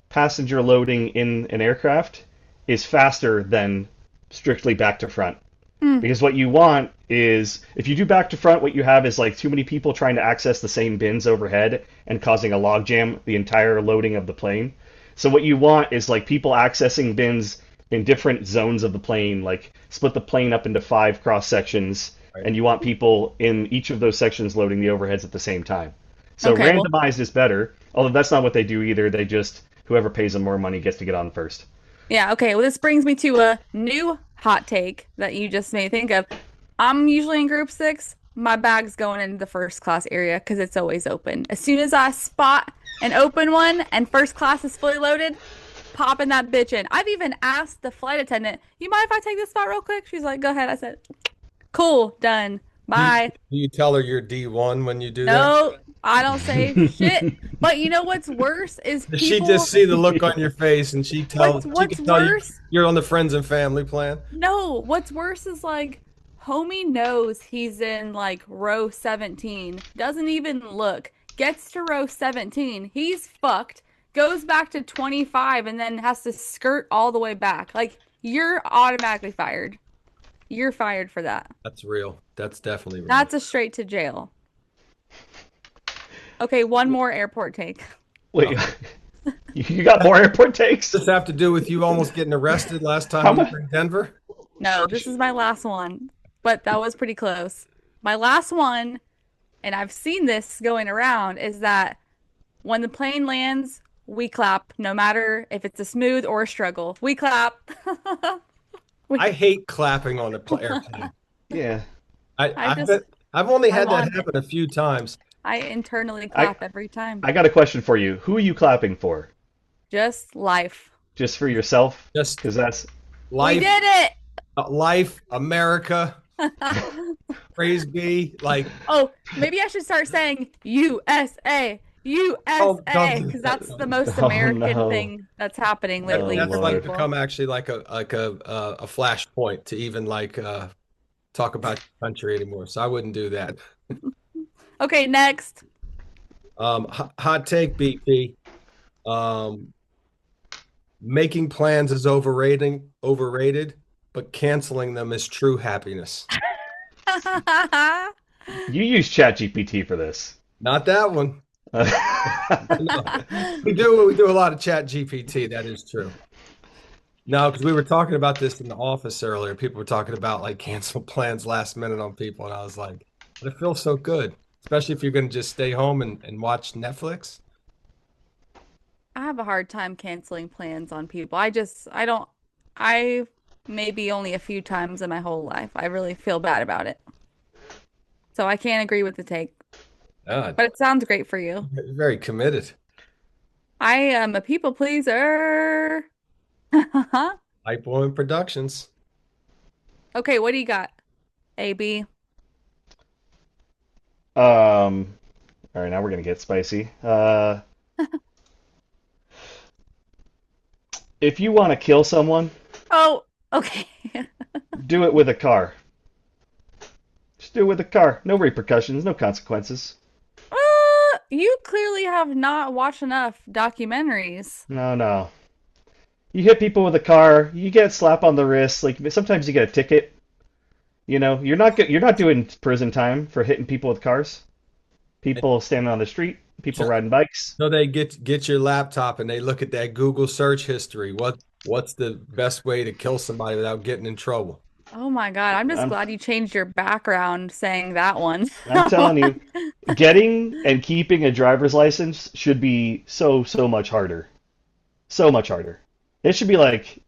passenger loading in an aircraft is faster than strictly back to front. hmm. Because what you want is, if you do back to front, what you have is like too many people trying to access the same bins overhead and causing a logjam the entire loading of the plane. So what you want is like people accessing bins in different zones of the plane, like split the plane up into 5 cross sections, Right. and you want people in each of those sections loading the overheads at the same time. So Okay, well, randomized is better, although that's not what they do either. They just, whoever pays them more money gets to get on first. yeah, okay. Well, this brings me to a new hot take that you just made me think of. I'm usually in group six. My bag's going into the first class area because it's always open. As soon as I spot an open one and first class is fully loaded, popping that bitch in. I've even asked the flight attendant, "You mind if I take this spot real quick?" She's like, "Go ahead." I said, "Cool, done. Do you, Bye." do you tell her you're D1 when you do that? No, I don't say shit. But you know what's worse is Does she just people. see the look on your face and she What's can tell you worse? you're on the friends and family plan? No, what's worse is like homie knows he's in like row 17, doesn't even look, gets to row 17, he's fucked, goes back to 25 and then has to skirt all the way back. Like you're automatically fired. You're fired for that. That's real. That's definitely real. That's a straight to jail. Okay, one more airport take. Wait, you got more airport takes? Does this have to do with you almost getting arrested last How time you much? were in Denver? No, this is my last one, but that was pretty close. My last one, and I've seen this going around, is that when the plane lands, we clap, no matter if it's a smooth or a struggle. We clap. We, I hate clapping on an airplane. Yeah. I, I I've just, been, I've only I'm had that on it. happen a few times. I internally I clap every time. I got a question for you. Who are you clapping for? Just life. Just for yourself? Just Because that's We life, did life, America, it. praise be. Like, Oh, maybe I should start saying USA, oh, don't USA, do because that. that's the most oh American no. thing that's happening Oh lately That's for like Lord. people. become actually like a flashpoint to even like talk about the country anymore. So I wouldn't do that. Okay, next. Hot take, BP. Um, making plans is overrated, but canceling them is true happiness. You use ChatGPT for this. Not that one. No, we do a lot of chat GPT. That is true. No, because we were talking about this in the office earlier. People were talking about like cancel plans last minute on people, and I was like, but it feels so good, especially if you're going to just stay home and watch Netflix. I have a hard time canceling plans on people. I don't, I maybe only a few times in my whole life. I really feel bad about it. So I can't agree with the take, Ah, but it sounds great for you. very committed. I am a people pleaser. Hype Woman Productions. Okay, what do you got? AB. All right, now we're gonna get spicy. If you want to kill someone, Oh, okay. do it with a car. Just do it with a car. No repercussions, no consequences. You clearly have not watched enough documentaries. No, no. You hit people with a car, you get a slap on the wrist. Like sometimes you get a ticket. You're not doing prison time for hitting people with cars. People standing on the street, people riding bikes. So they get your laptop and they look at that Google search history. What's the best way to kill somebody without getting in trouble? Oh my God, I'm just I'm glad you changed your background saying that one. I'm telling you, getting and keeping a driver's license should be so much harder. So much harder. It should be like,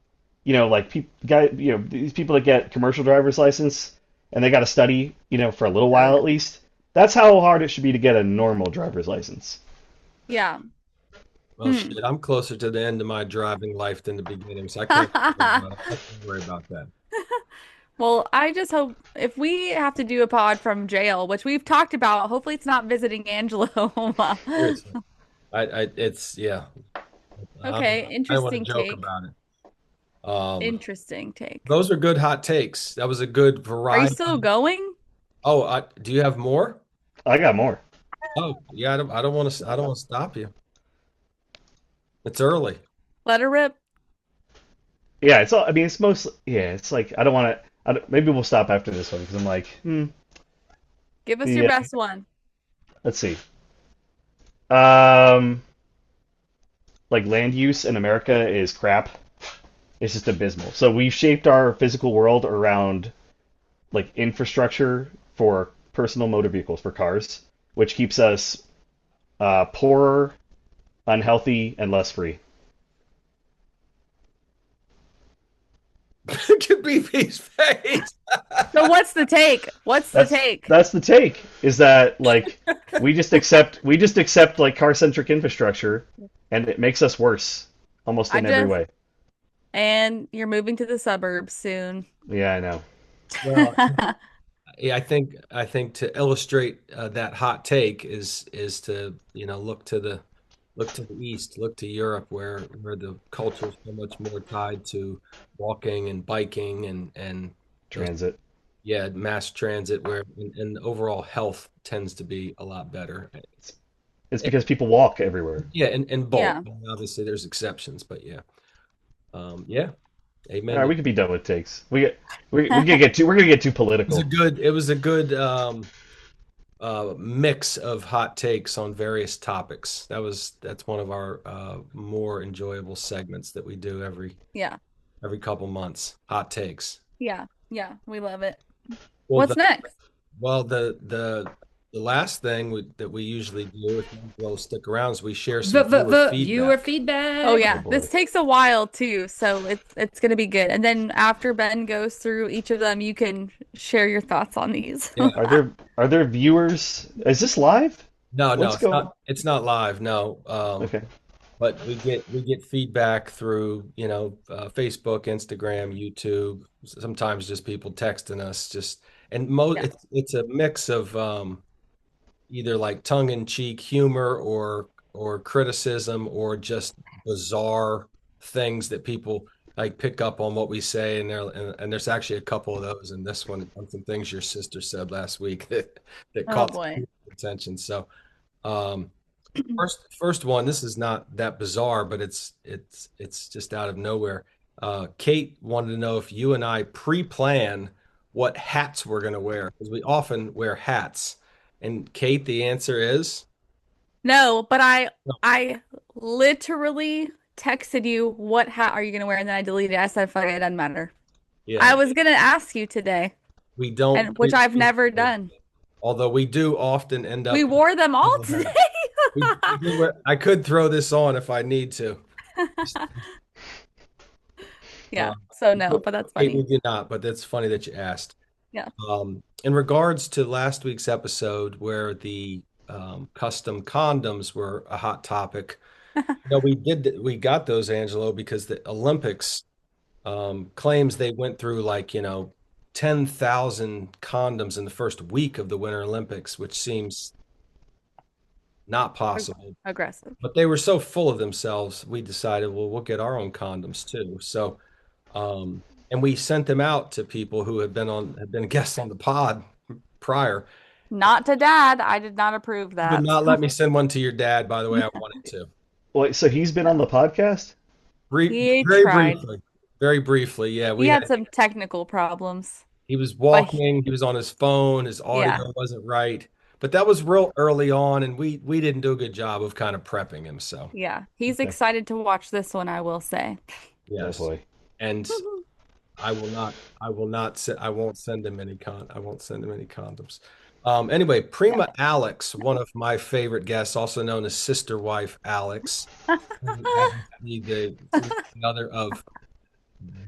like these people that get commercial driver's license and they got to study, for a little Oh while yeah. at least. That's how hard it should be to get a normal driver's license. Yeah. Well, Hmm. shit, I'm closer to the end of my driving life than the beginning, so I can't worry about that. Well, I just hope if we have to do a pod from jail, which we've talked about, hopefully it's not visiting Angela. Seriously, it's yeah. Okay, I don't want to interesting joke take. about it. Um, Interesting take. those are good hot takes. That was a good Are you variety. still going? Oh, do you have more? I got more. Oh, yeah. I don't want to stop you. It's early. Let her rip. Yeah, it's all. I mean, it's mostly. Yeah, it's like I don't want to. Maybe we'll stop after this one because I'm like, Give us your yeah. best one. Let's see. Um, like land use in America is crap. It's just abysmal. So we've shaped our physical world around like infrastructure for personal motor vehicles for cars, which keeps us poorer, unhealthy, and less free. Could be his face. So what's the take? What's the take? That's the take. Is that like we just accept like car centric infrastructure, and it makes us worse almost I in every just, way. and you're moving to the suburbs soon. Yeah, I know. Well, yeah, I think to illustrate that hot take is to look to the east, look to Europe, where the culture is so much more tied to walking and biking and just Transit. yeah, mass transit, where and overall health tends to be a lot better. It's because people walk everywhere. Yeah, and bulk. Yeah. Obviously, there's exceptions, but yeah, yeah. All Amen right, to we could be done with takes. We're gonna get too political. it was a good mix of hot takes on various topics. That's one of our more enjoyable segments that we do Yeah. every couple months. Hot takes. Yeah. Yeah. We love it. Well, What's next? the last thing that we usually do, if you will stick around, is we share some viewer Viewer feedback. Oh feedback. Oh yeah, this boy. takes a while too, so it's gonna be good. And then after Ben goes through each of them, you can share your thoughts on these. Yeah. Are there viewers? Is this live? No, no, What's going? it's not live. No. Okay, But we get feedback through, Facebook, Instagram, YouTube, sometimes just people texting us just and Yeah. it's a mix of either like tongue-in-cheek humor or criticism or just bizarre things that people like pick up on what we say and there's actually a couple of those in this one on some things your sister said last week that Oh caught boy. some attention. So um first one, this is not that bizarre, but it's just out of nowhere. Kate wanted to know if you and I pre-plan what hats we're going to wear because we often wear hats. And Kate, the answer is No, but I No. I literally texted you what hat are you gonna wear, and then I deleted it. I said, fuck it, it doesn't matter. Yeah, I was gonna ask you today, we don't and which I've pre-game, never done. although we do often end We up. wore them all today. We do I could throw this on if I need to. Uh, Yeah, so no, but that's Kate, we funny. do not, but that's funny that you asked. Yeah. In regards to last week's episode where the custom condoms were a hot topic, we got those, Angelo, because the Olympics claims they went through like, 10,000 condoms in the first week of the Winter Olympics, which seems not Ag- possible. Aggressive. But they were so full of themselves, we decided, well, we'll get our own condoms too. So, and we sent them out to people who had been guests on the pod prior. Not to dad. I did not approve You would that. not let me send one to your dad, by the way. I wanted to. Wait, so he's been on the podcast? He Very tried. briefly. Very briefly. Yeah, He had some technical problems, he was but walking, he was on his phone, his yeah, audio wasn't right. But that was real early on, and we didn't do a good job of kind of prepping him. So, yeah. He's Okay. excited to watch this one, I will say. Oh yes. boy. And I won't send him I won't send him any condoms. Anyway, Prima Alex, one of my favorite guests, also known as Sister Wife Alex, who happens to be the mother of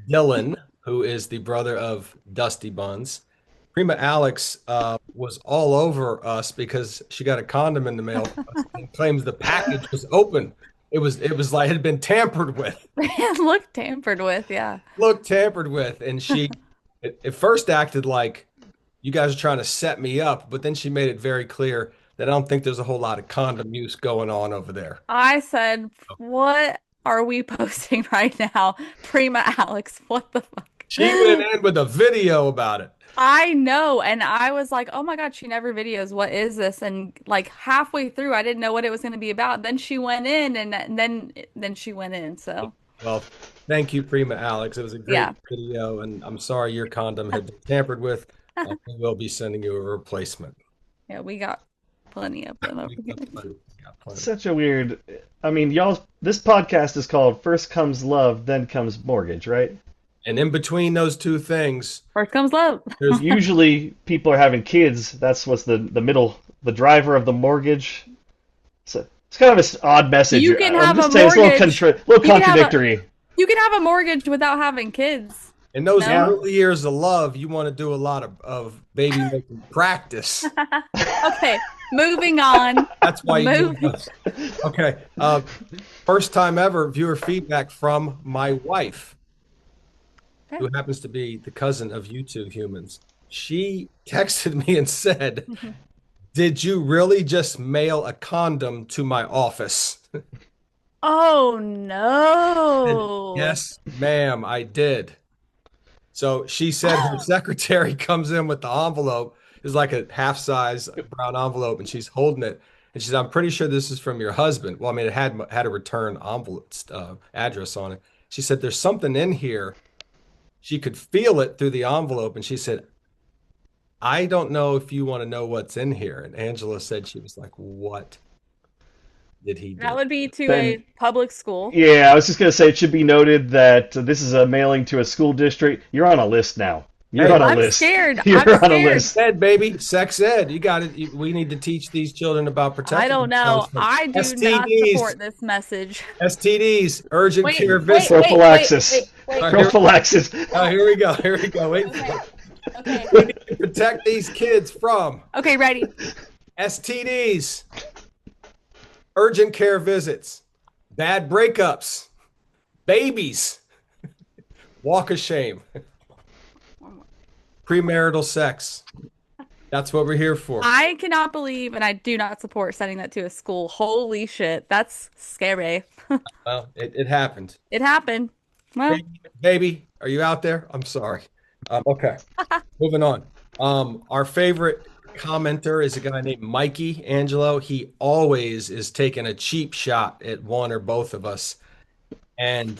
Dylan, who is the brother of Dusty Buns. Prima Alex was all over us because she got a condom in the mail for us and claims the package was open. It was like it had been tampered with. It looked tampered with, yeah. Looked tampered with, and she at first acted like you guys are trying to set me up, but then she made it very clear that I don't think there's a whole lot of condom use going on over there. I said, what are we posting right now? Prima Alex, what the fuck? She went in with a video about it. I know. And I was like, oh my God, she never videos. What is this? And like halfway through, I didn't know what it was going to be about. Then she went in and then she went in. So Well, thank you, Prima Alex. It was a great yeah. video, and I'm sorry your condom had been tampered with. We will be sending you a replacement. Yeah, we got plenty of them over We here. got plenty. We got plenty. Such a weird. I mean, y'all. This podcast is called "First Comes Love, Then Comes Mortgage," right? And in between those two things, First comes love. there's Usually, people are having kids. That's what's the middle, the driver of the mortgage. So it's kind of an odd message. You can I'm have a just saying it's a little mortgage. little You can have a contradictory. you can have a mortgage without having kids. in those No? early years of love, you want to do a lot of baby making practice. Okay, moving on. That's why you do Moving. those. Okay. First time ever viewer feedback from my wife, who happens to be the cousin of you two humans. She texted me and said, "Did you really just mail a condom to my office?" Oh And no. yes, ma'am, I did. So she said her secretary comes in with the envelope. It's like a half size brown envelope, and she's holding it. And she said, "I'm pretty sure this is from your husband." Well, I mean, it had a return envelope address on it. She said, "There's something in here." She could feel it through the envelope, and she said, "I don't know if you want to know what's in here." And Angela said she was like, "What did he That do?" would be to a Then, public school. yeah, I was just gonna say it should be noted that this is a mailing to a school district. You're on a list now. You're Hey, on a I'm list. scared. I'm You're on a scared. list. ed, baby, sex ed. You got it. We need to teach these children about I protecting don't themselves know. from I do not STDs, support this message. STDs, urgent Wait, care wait, visits. wait, wait, Prophylaxis. wait, wait. All right, Prophylaxis. here we go. Here we go. Wait. Okay. Okay. We need to protect these kids from Okay, ready. STDs, urgent care visits, bad breakups, babies, walk of shame, premarital sex. That's what we're here for. I cannot believe and I do not support sending that to a school. Holy shit. That's scary. Well, it happened. It happened. Well, Baby, are you out there? I'm sorry. Okay, moving on. Our favorite commenter is a guy named Mikey Angelo. He always is taking a cheap shot at one or both of us. And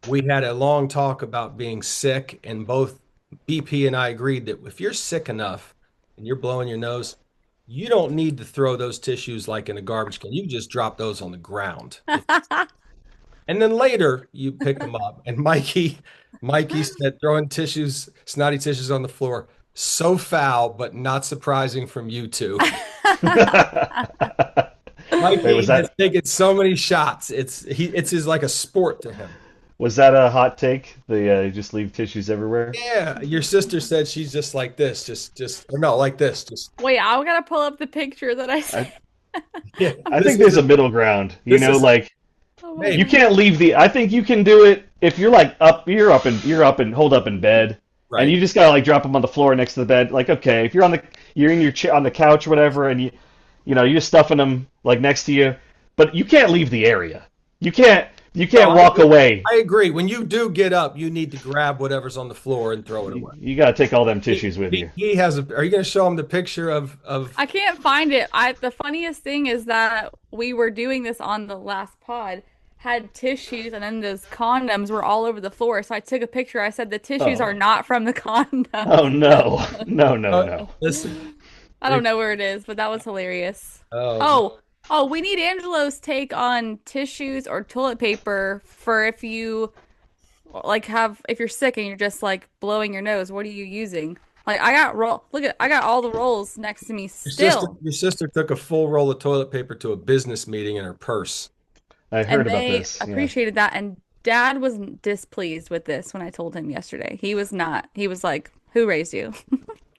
we had a long talk about being sick, and both BP and I agreed that if you're sick enough and you're blowing your nose, you don't need to throw those tissues like in a garbage can. You just drop those on the ground. And then later you pick them up. And Mikey said throwing tissues, snotty tissues on the floor, so foul, but not surprising from you two. Wait, Mikey has taken so many shots. It's his like a sport to him. was that a hot take? The just leave tissues everywhere? Yeah, your sister said she's just like this, just or no, like this, just Wait, I gotta pull up the picture that I I sent. yeah. I This think is there's a, a middle ground. this is Like Oh my you maybe God. can't leave the. I think you can do it if you're like up. You're up and hold up in bed, and right. you just gotta like drop them on the floor next to the bed. Like okay, if you're in your on the couch or whatever, and you're just stuffing them like next to you, but you can't leave the area. You can't you No, can't walk away. I agree. When you do get up, you need to grab whatever's on the floor and throw it away. You gotta take all them tissues with you. He has a. Are you going to show him the picture of? I can't find it. The funniest thing is that we were doing this on the last pod, had tissues, and then those condoms were all over the floor. So I took a picture. I said the tissues are Oh, not from the condoms. oh no, no, no, no. Listen, I don't know where it is, but that was hilarious. oh, Oh, we need Angelo's take on tissues or toilet paper for if you like have if you're sick and you're just like blowing your nose. What are you using? Like I got I got all the rolls next to me still. your sister took a full roll of toilet paper to a business meeting in her purse. I And heard about they this. Yeah. appreciated that. And Dad was displeased with this when I told him yesterday. He was not. He was like, "Who raised you?"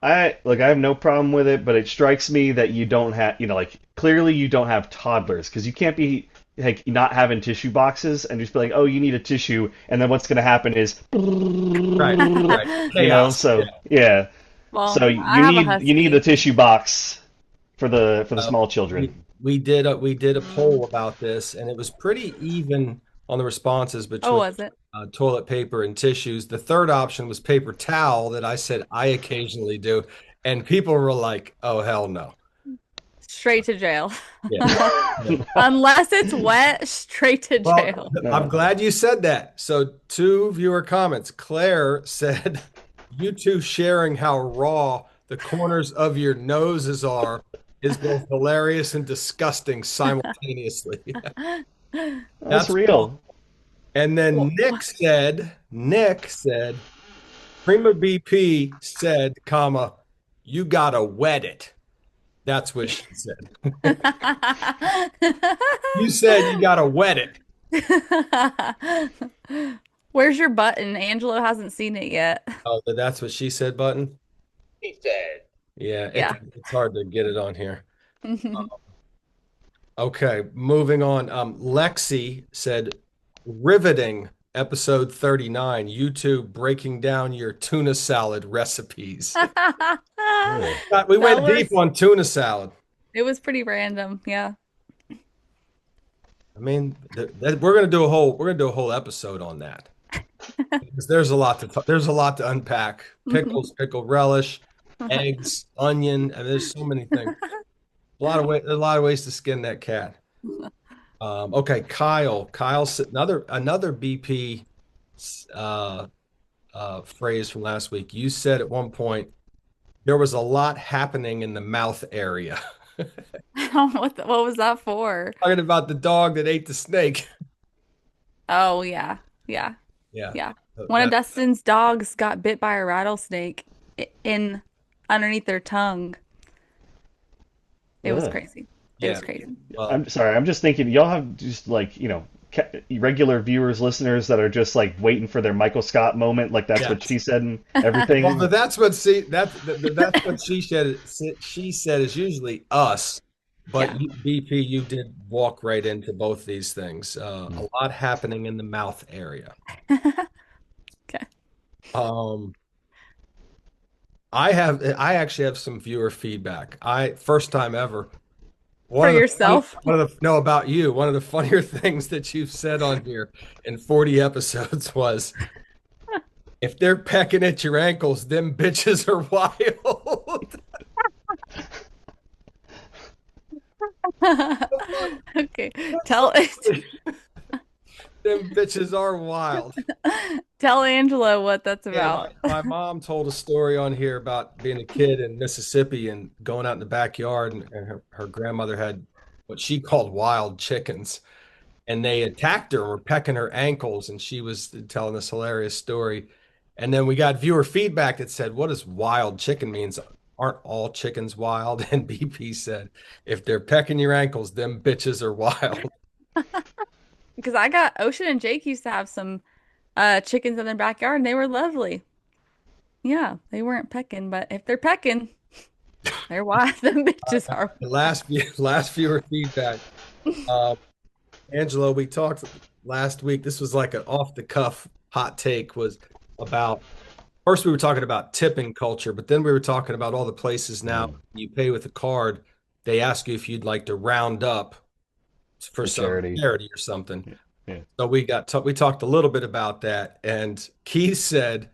I have no problem with it, but it strikes me that you don't have, like clearly you don't have toddlers because you can't be like not having tissue boxes and just be like, oh, you need a tissue, and then what's going to happen is, Right, right. Chaos. so yeah, so Well, I have a you need a husky. tissue box for the Uh, small children. we did a poll about this, and it was pretty even on the responses Oh, between was it? toilet paper and tissues. The third option was paper towel that I said I occasionally do, and people were like, "Oh hell no!" Straight to jail. Yeah. Yeah. Unless it's wet, straight to Well, jail. I'm No. glad you said that. So, two viewer comments. Claire said, "You two sharing how raw the corners of your noses are is both hilarious and disgusting simultaneously." That's That's one. real. And then Nick said, Prima BP said, comma, you gotta wet it. That's what she said. You said you gotta wet it. Where's your button? Angelo hasn't seen it yet. Oh, that's what she said, button. He said. Yeah, Yeah. it's hard to get it on here. Okay, moving on. Lexi said, riveting episode 39, YouTube breaking down your tuna salad recipes. Really. We That went deep was on tuna salad. it was pretty random. Yeah. I mean, we're gonna do a whole episode on that because there's a lot to unpack. Pickles, pickle relish, eggs, onion, and there's so many things. A lot of ways to skin that cat. Okay, Kyle, another BP uh, phrase from last week. You said at one point there was a lot happening in the mouth area. What was that for? Talking about the dog that ate the snake. Oh yeah. Yeah. Yeah, Yeah. One of that Dustin's dogs got bit by a rattlesnake in underneath their tongue. It was Ugh. crazy. It was yeah. crazy. Well, I'm sorry. I'm just thinking y'all have just like, regular viewers, listeners that are just like waiting for their Michael Scott moment, like that's what yes. she said and Well, everything. that's what she said. She said is usually us, but Yeah. BP, you did walk right into both these things. A lot happening in the mouth area. Okay. Um, I actually have some viewer feedback. I first time ever. For yourself. One of the no about you. One of the funnier things that you've said on here in 40 episodes was if they're pecking at your ankles, them bitches are wild. Okay. Tell it. Them bitches are wild. Tell Angela what that's Yeah, about. my mom told a story on here about being a kid in Mississippi and going out in the backyard, and her grandmother had what she called wild chickens, and they attacked her and were pecking her ankles, and she was telling this hilarious story. And then we got viewer feedback that said, "What does wild chicken means? Aren't all chickens wild?" And BP said, "If they're pecking your ankles, them bitches are wild." Because I got Ocean and Jake used to have some chickens in their backyard and they were lovely. Yeah, they weren't pecking, but if they're pecking, they're wild. Them bitches are. The last viewer feedback. Uh, Angelo, we talked last week. This was like an off the cuff hot take was about first we were talking about tipping culture, but then we were talking about all the places now Mm, you pay with a card, they ask you if you'd like to round up for for some charity. charity or something. Yeah. Yeah. So we talked a little bit about that, and Keith said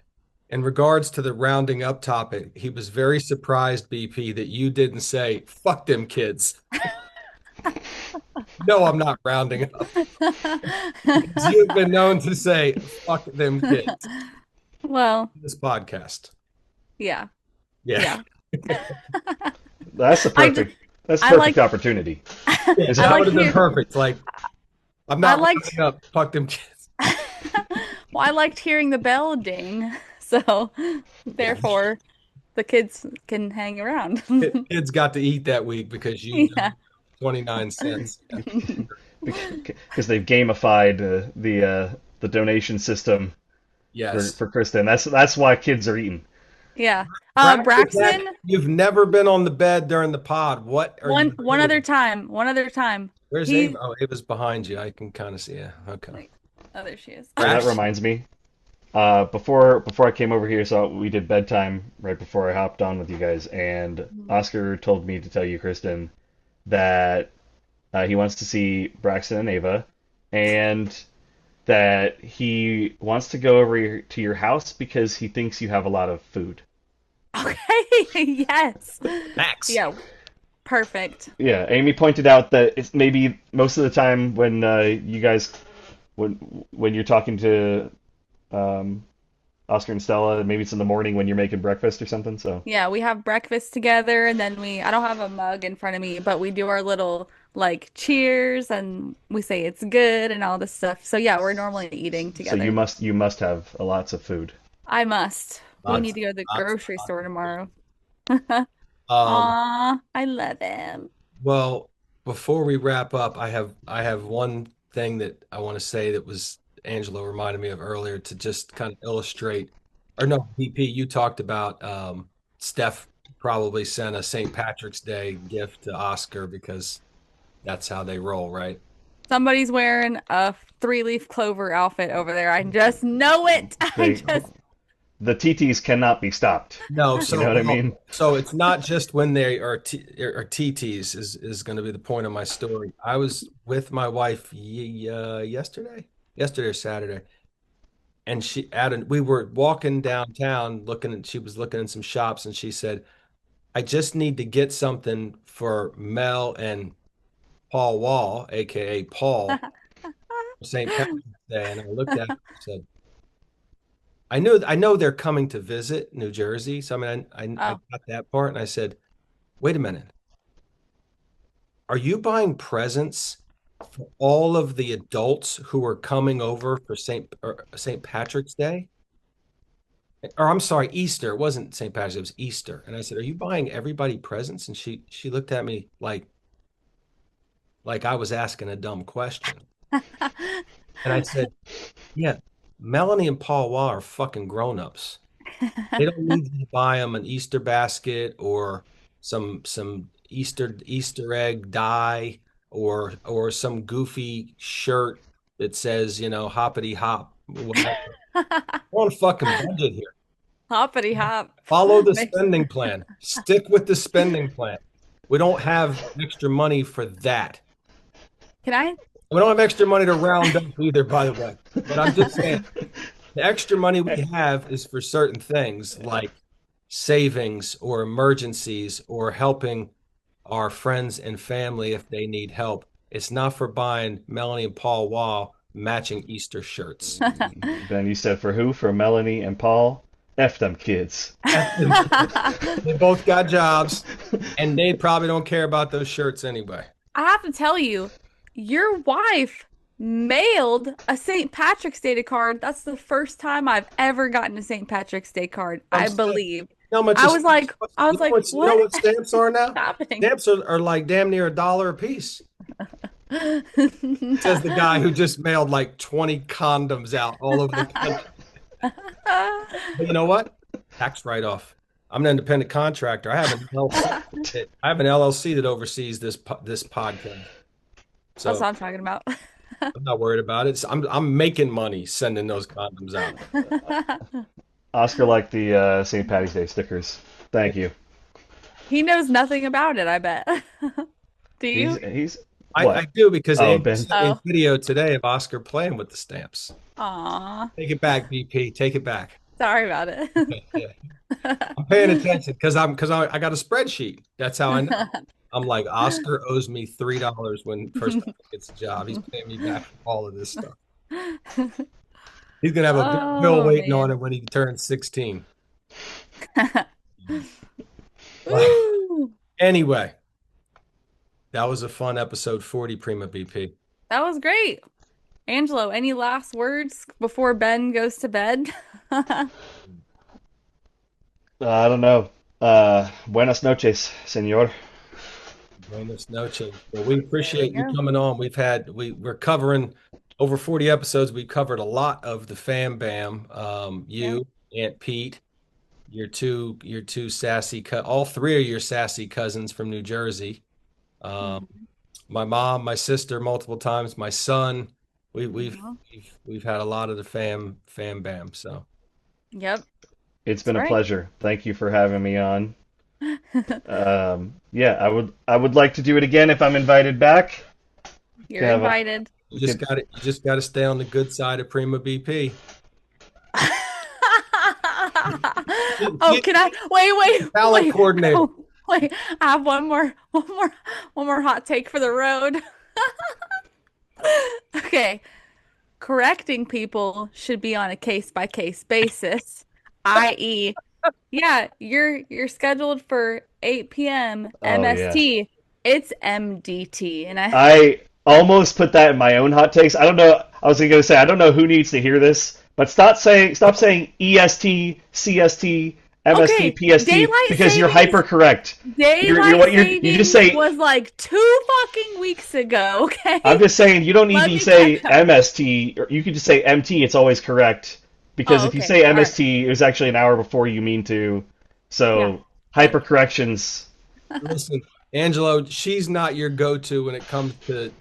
in regards to the rounding up topic, he was very surprised, BP, that you didn't say "fuck them kids." No, I'm not rounding up. You've been known to say "fuck them kids" Well, in this podcast. yeah, Yeah. yeah. That's the I just perfect. That's I perfect like opportunity. Yeah, Is I that that would like have been hear perfect. Like, I'm I not liked rounding up. Fuck them kids. well, I liked hearing the bell ding. So Yeah. therefore the kids can hang around. Kids got to eat that week because you Yeah. donated 29 cents. Yeah. because they've gamified the donation system Yes. for Kristen? That's why kids are eating. Yeah. Braxton, Braxton, you've never been on the bed during the pod. What are you one other doing? time. One other time. Where's Ava? He Oh, Ava's behind you. I can kind of see her. Okay. Wait. Oh, there she is. So that Braxton. reminds me. Before I came over here, so we did bedtime right before I hopped on with you guys, and Mhm. Oscar told me to tell you, Kristen, that he wants to see Braxton and Ava, and that he wants to go over to your house because he thinks you have a lot of food. Okay. Yes. Max. Yeah. Perfect. Yeah, Amy pointed out that it's maybe most of the time when you guys when you're talking to um, Oscar and Stella, maybe it's in the morning when you're making breakfast or something. So Yeah, we have breakfast together and then I don't have a mug in front of me, but we do our little like cheers and we say it's good and all this stuff. So yeah, we're normally eating you together. must have lots of food. I must. We need Lots, to go to the lots, grocery lots. store tomorrow. Um, Aw, I love him. well, before we wrap up, I have one thing that I want to say that was Angelo reminded me of earlier to just kind of illustrate, or no, BP, you talked about Steph probably sent a St. Patrick's Day gift to Oscar because that's how they roll, right? Somebody's wearing a three-leaf clover outfit over there. I just know it. I They just the TTs cannot be stopped. No, You know what I mean? so it's not just when they are TTs is going to be the point of my story. I was with my wife yesterday or Saturday, and we were walking downtown she was looking in some shops, and she said, "I just need to get something for Mel and Paul Wall, aka Paul, for St. Patrick's Day." And I looked at her and said, I know they're coming to visit New Jersey. So I mean, I Oh. got that part, and I said, "Wait a minute, are you buying presents for all of the adults who are coming over for St. Patrick's Day?" Or I'm sorry, Easter. It wasn't St. Patrick's, it was Easter. And I said, "Are you buying everybody presents?" And she looked at me like I was asking a dumb question. And I said, "Yeah, Melanie and Paul Wall are fucking grown-ups. They don't need you to buy them an Easter basket or some Easter egg dye or some goofy shirt that says, hoppity hop, whatever. We're on a fucking budget here. Hoppity hop. Follow the Makes- spending plan. Stick with the spending plan. We don't have extra money for that. Can I? We don't have extra money to round up either, by the way. But I'm just saying, the extra money we have is for certain things like savings or emergencies or helping our friends and family if they need help. It's not for buying Melanie and Paul Wall matching Easter shirts. Ben, you said for who? For Melanie and Paul? F them kids. They both got jobs, and they probably don't care about those shirts anyway. I have to tell you, your wife mailed a St. Patrick's Day card. That's the first time I've ever gotten a St. Patrick's Day card, I'm I saying, believe. you know how much I a was like, you know what what stamps are is now? happening? Stamps are like damn near $1 a piece. Says the guy who just mailed like 20 condoms out all over the country. But you know what? Tax write-off. I'm an independent contractor. I have an LLC that oversees this podcast. That's So what I'm talking about. I'm not worried about it. I'm making money sending those condoms out. Oscar liked the St. Patty's Day stickers. Thank you. He knows nothing about it, I bet. Do you? He's I what? do because Oh, Andrew Ben. sent me a Oh, video today of Oscar playing with the stamps. aw. Take it back, BP. Take it back. Sorry about it. Yeah. I'm paying attention because I got a spreadsheet. That's how I know. I'm like, Oscar owes me $3 when first time he gets a job. He's paying me back for all of this stuff. He's gonna have a big bill Oh waiting on man. him when he turns 16. Like, Woo. anyway, that was a fun episode 40, Prima BP. That was great. Angelo, any last words before Ben goes to bed? I don't know. Buenas noches, señor. Buenas noches. Well, we There we appreciate you go. coming on. We're covering over 40 episodes. We covered a lot of the fam bam. Yeah. You, Aunt Pete, your two sassy all three of your sassy cousins from New Jersey. Um, Mhm. my mom, my sister, multiple times, my son. We, we've Mhm. we've had a lot of the fam bam. So Yep, It's that's been a right. pleasure. Thank you for having me on. Yeah, I would like to do it again if I'm invited back. You're Can have a invited. you we just could got to you just got to stay on the good side of Prima BP. Oh, She's can I talent coordinator. wait. I have one more hot take for the road. Okay. Correcting people should be on a case by case basis, i.e., yeah, you're scheduled for 8 p.m. Oh yeah. MST. It's MDT, and I I almost put that in my own hot takes. I don't know. I was gonna say I don't know who needs to hear this, but stop saying EST, CST, MST, okay, PST daylight because you're savings hyper correct. You're daylight what you just savings say. was like 2 fucking weeks ago, I'm okay? just saying you don't need Let to me catch say up. MST, or you could just say MT. It's always correct because Oh, if you okay. say All right. MST, it was actually an hour before you mean to. Yeah. So That hyper corrections. Listen, Angelo, she's not your go-to when it comes to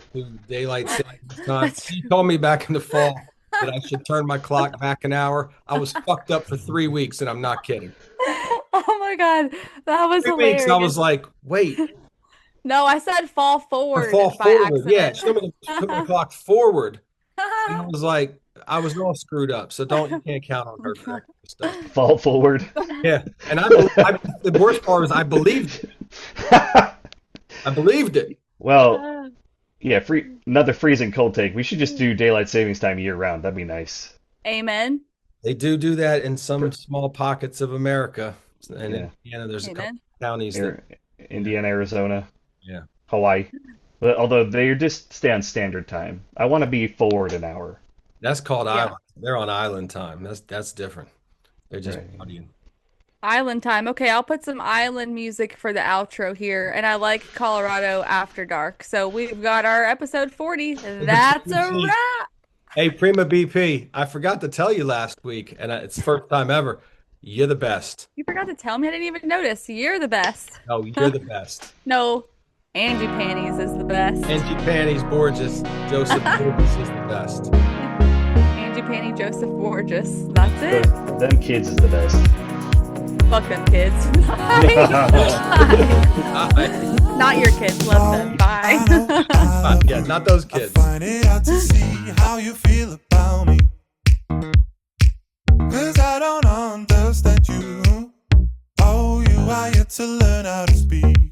daylight savings time. that's She true. told me back in the fall that I should turn my clock back an hour. I was fucked up for 3 weeks, and I'm not kidding. Oh my God. That was 3 weeks, I hilarious. was like, wait, No, I said fall or forward fall by forward. Yeah, accident. she told me to put my clock forward, and I was like, I was all screwed up. So you can't count on her correcting stuff. Fall forward. Yeah, and the worst part was I believed it. I believed it. Well, yeah, another freezing cold take. We should just do daylight savings time year round. That'd be nice. Amen. They do that in some For, small pockets of America. And in yeah, Indiana, there's a couple Amen. of counties that, Air, yeah, Indiana, Arizona, yeah. Hawaii. But although they just stay on standard time. I want to be forward an hour. That's called Yeah. island. They're on island time. That's different. They're just Right. partying. Island time. Okay, I'll put some island music for the outro here. And I like Colorado After Dark. So we've got our episode 40. That's a wrap. Hey, Prima BP, I forgot to tell you last week, and it's first time ever. You're the best. You forgot to tell me. I didn't even notice. You're the best. Oh, you're the best. No, Angie Panties is the best. Angie Panties Borges, Joseph Borges is the best. Angie Panty, Joseph Borges. That's it. Them kids is the best. Fuck them kids. Bye. Bye. Not your kids. Love them. Bye. Yeah, not those I kids. find it hard to see how you feel about me. 'Cause I don't understand you. Oh, you are yet to learn how to speak.